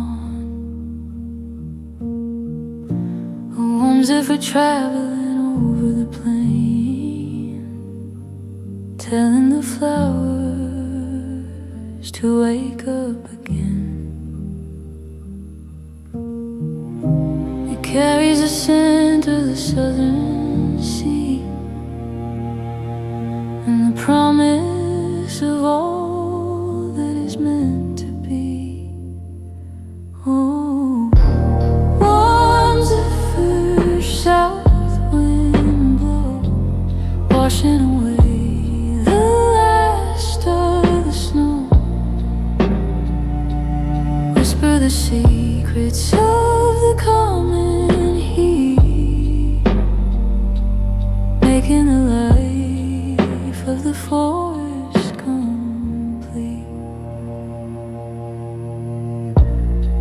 A warm zephyr traveling over the plain, telling the flowers to wake up again. It carries the scent of the southern sea and the promise of all that is meant to be. Oh, warm zephyr, south wind blow, washing away the last of the snow. Whisper the secrets of the common heat, making the life of the forest complete.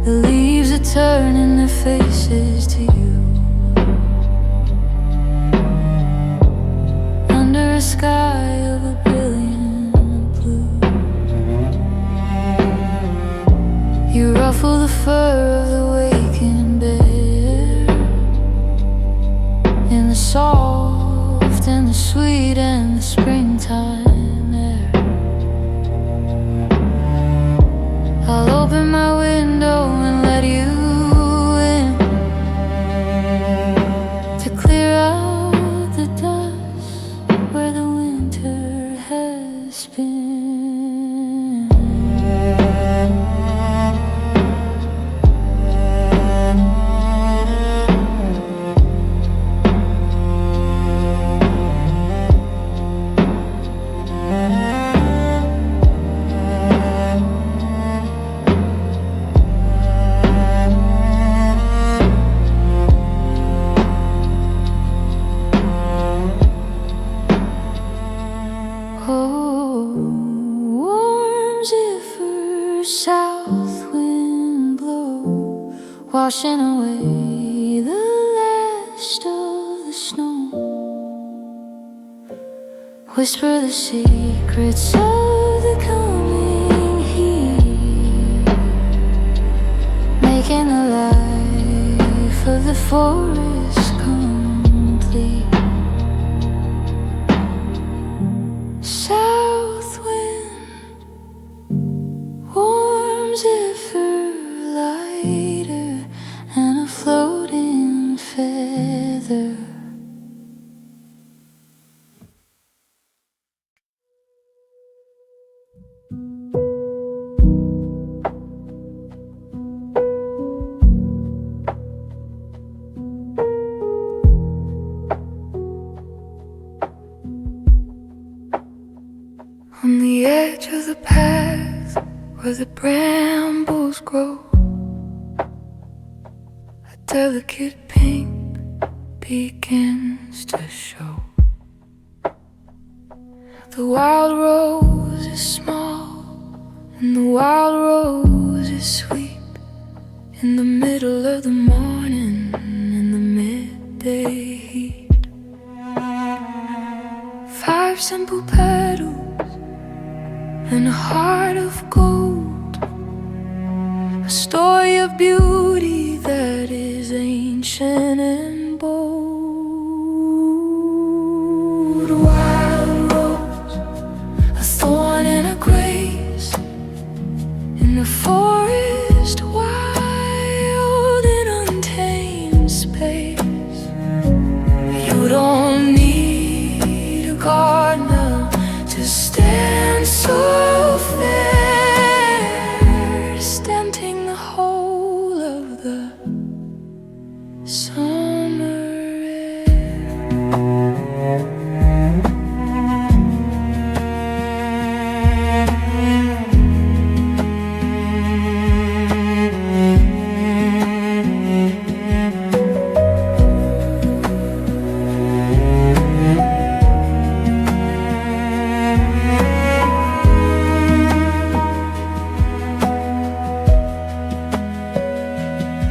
The leaves are turning their faces to you, under a sky of a brilliant blue. You ruffle the fur of the waking bear in the soft the sweet and the springtime air. I'll open my window and let you in to clear out the dust where the winter has been. Washing away the last of the snow. Whisper the secrets of the coming heat, making the life of the forest complete. South wind warms ever lighter and a floating feather. On the edge of the path where the brambles grow, delicate pink begins to show. The wild rose is small and the wild rose is sweet. In the middle of the morning, in the midday heat, 5 simple petals and a heart of gold, a story of beauty that is ancient and bold. A wild rose, a thorn and a grace, in the forest wild and untamed space. You don't need a gardener to stand so fair, stenting the whole of the summer air.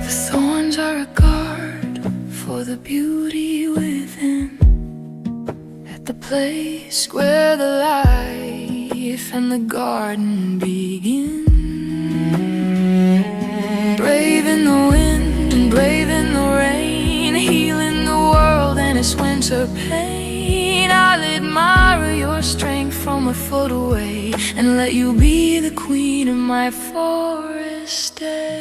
The thorns are a guard for the beauty within, at the place where the life and the garden begin. Brave in the wind and brave in the rain, healing the world and its winter pain. I'll admire your strength from a foot away and let you be the queen of my forest day.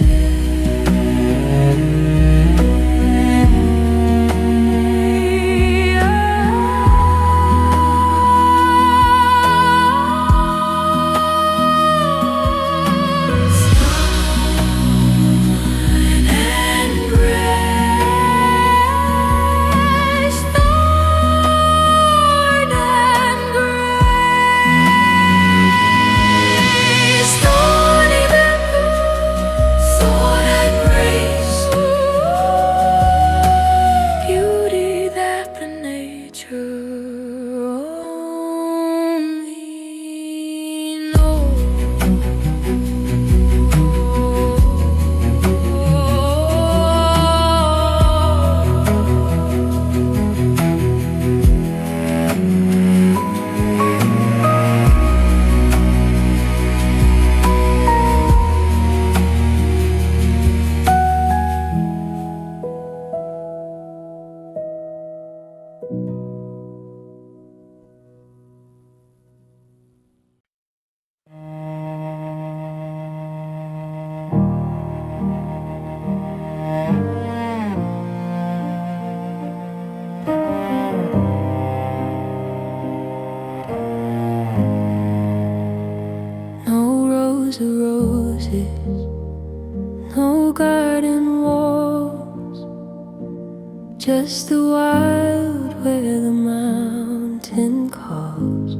just the wild where the mountain calls.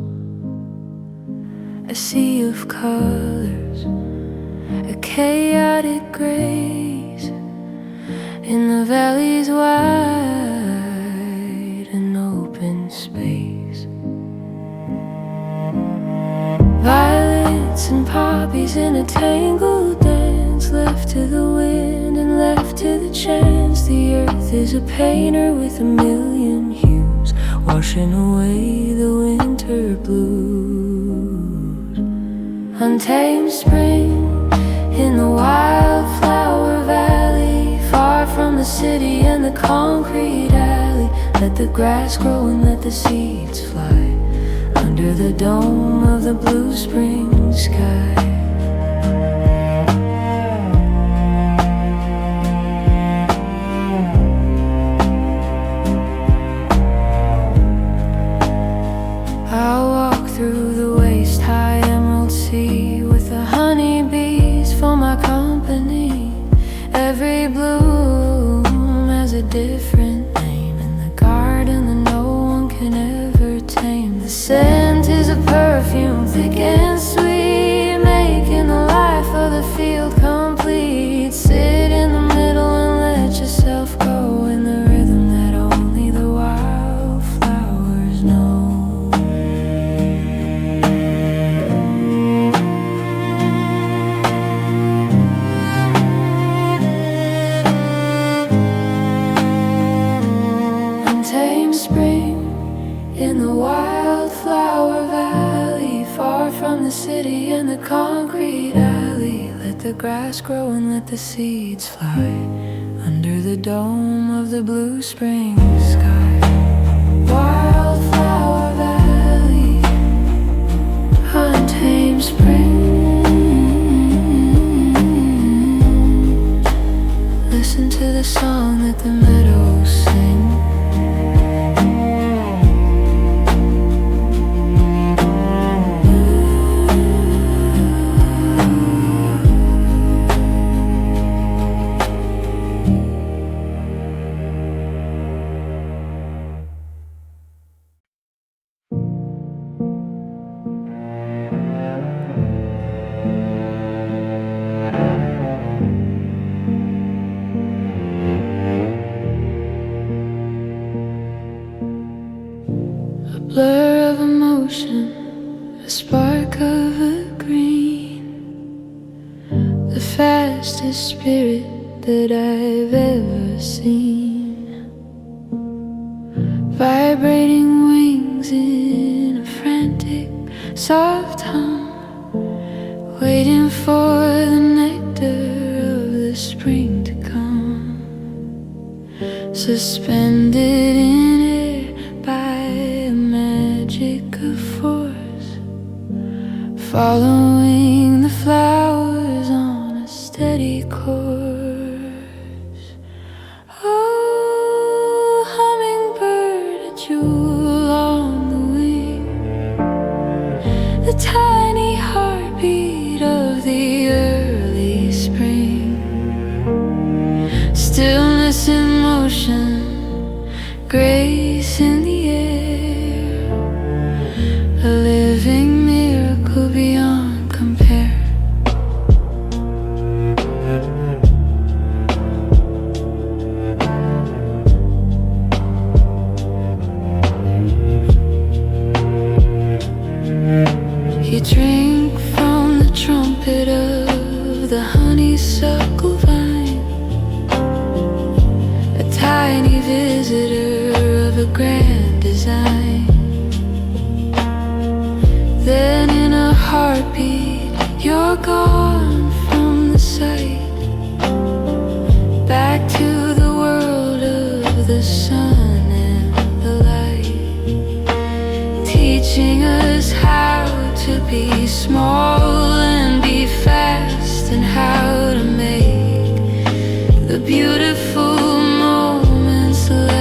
A sea of colors, a chaotic grace in the valley's wide and open space. Violets and poppies in a tangled dance, left to the wind and left to the chance. The earth is a painter with a million hues, washing away the winter blues. Untamed spring in the wildflower valley, far from the city and the concrete alley. Let the grass grow and let the seeds fly under the dome of the blue spring sky. I'll walk through the waist-high emerald sea with the honeybees for my company. Every bloom has a different name in the garden that no one can ever tame. The scent is a perfume, thick and sweet, making the life of the field complete. Sit in the middle and let yourself go in the rhythm that only the wildflowers know. Untamed spring in the wildflower valley, far from the city and the concrete alley. Let the grass grow and let the seeds fly under the dome of the blue spring sky. Wildflower valley, untamed spring. Listen to the song that the meadows sing. Blur of emotion, a spark of a green, the fastest spirit that I've ever seen, vibrating wings in a frantic soft hum, waiting for the nectar of the spring to come, suspended in air by a magic of force, following the flowers on a steady course. Oh, hummingbird, a jewel on the wing, the tiny heartbeat of the early spring, stillness in motion, grace in the air, a living miracle beyond compare. You drink from the trumpet of the honeysuckle vine, a tiny visitor of a grand design. Then in a heartbeat you're gone from the sight, back to the world of the sun and the light, teaching us how to be small and be fast, and how to make the beautiful moments last.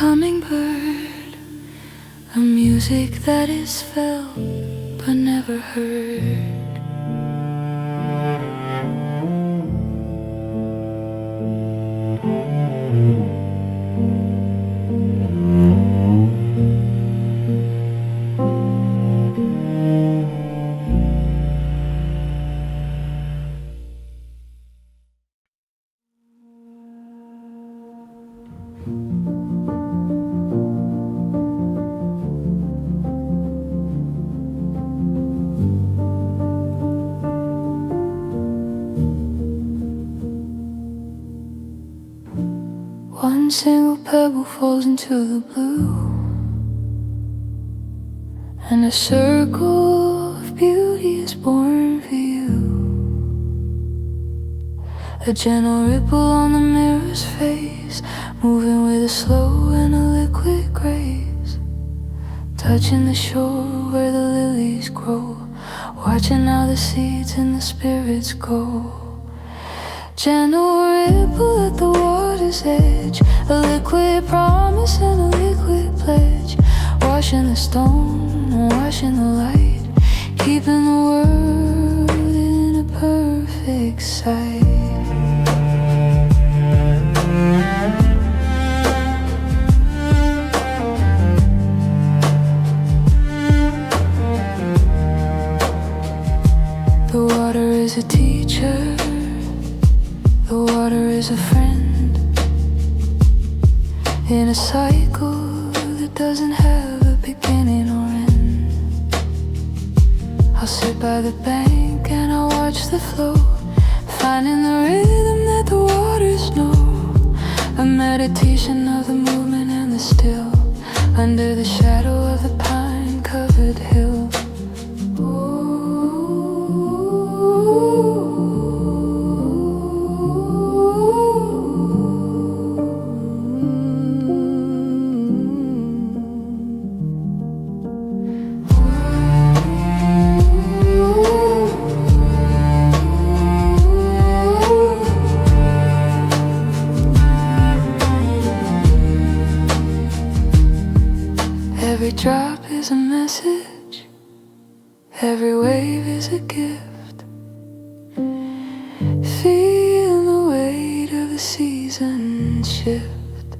hummingbird, a music that is felt but never heard. One single pebble falls into the blue, and a circle of beauty is born for you. A gentle ripple on the mirror's face, moving with a slow and a liquid grace, touching the shore where the lilies grow, watching how the seeds and the spirits go. Gentle ripple at the water's edge, a liquid promise and a liquid pledge, washing the stone, washing the light, keeping the world in a perfect sight. The water is a teacher, the water is a friend, in a cycle that doesn't have a beginning or end. I'll sit by the bank and I'll watch the flow, finding the rhythm that the waters know, a meditation of the movement and the still, under the shadow of the pine-covered hill. Every drop is a message, every wave is a gift. Feel the weight of the season shift,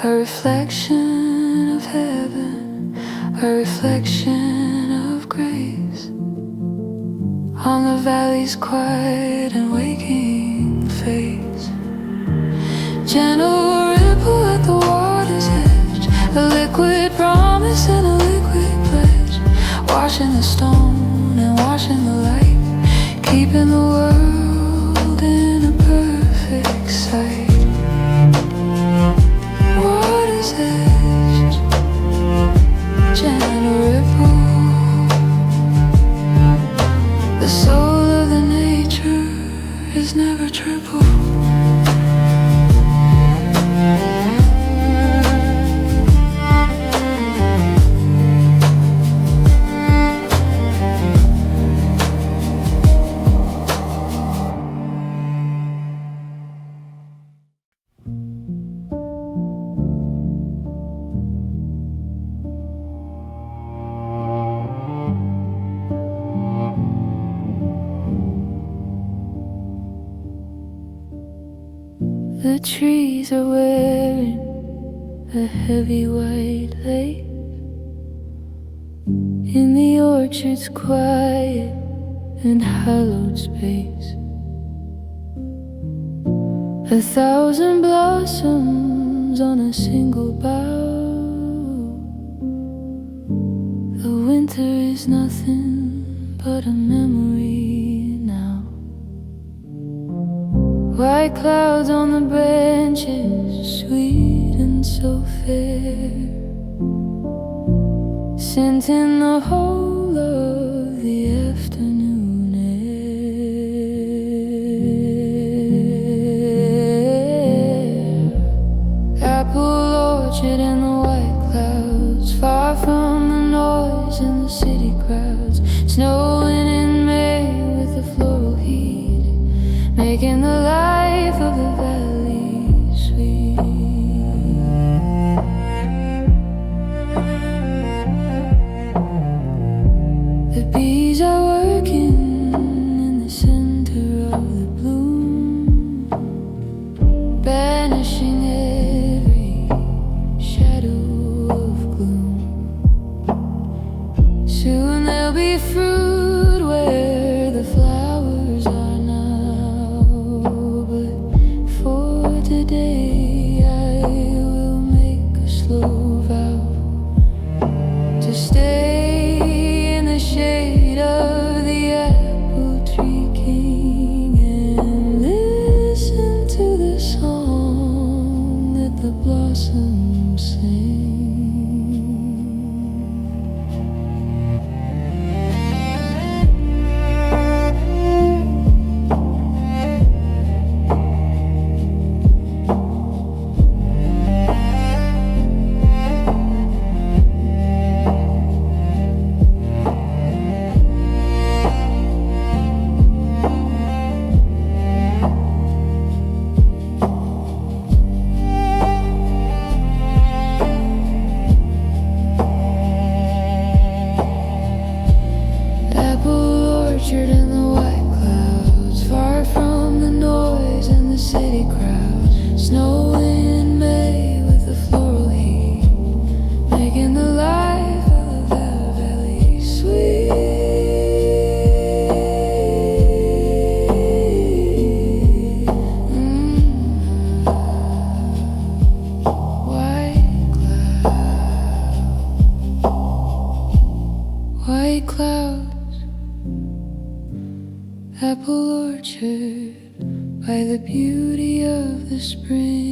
a reflection of heaven, a reflection of grace, on the valley's quiet and waking face. Gentle ripple at the water's edge, a liquid promise and a liquid pledge, washing the stone and washing the light, keeping the world in a perfect sight. Water's edge, gentle ripple, the soul of the nature is never triple. The trees are wearing a heavy white lace, in the orchard's quiet and hallowed space. 1,000 blossoms on a single bough. The winter is nothing but a memory now. White clouds on the branches, sweet and so fair, scenting the whole of the afternoon air. Apple orchard and the white clouds, far from the noise and the city crowds, snowing in May with the floral heat, making the life of the valley sweet. white clouds, apple orchard by the beauty of the spring.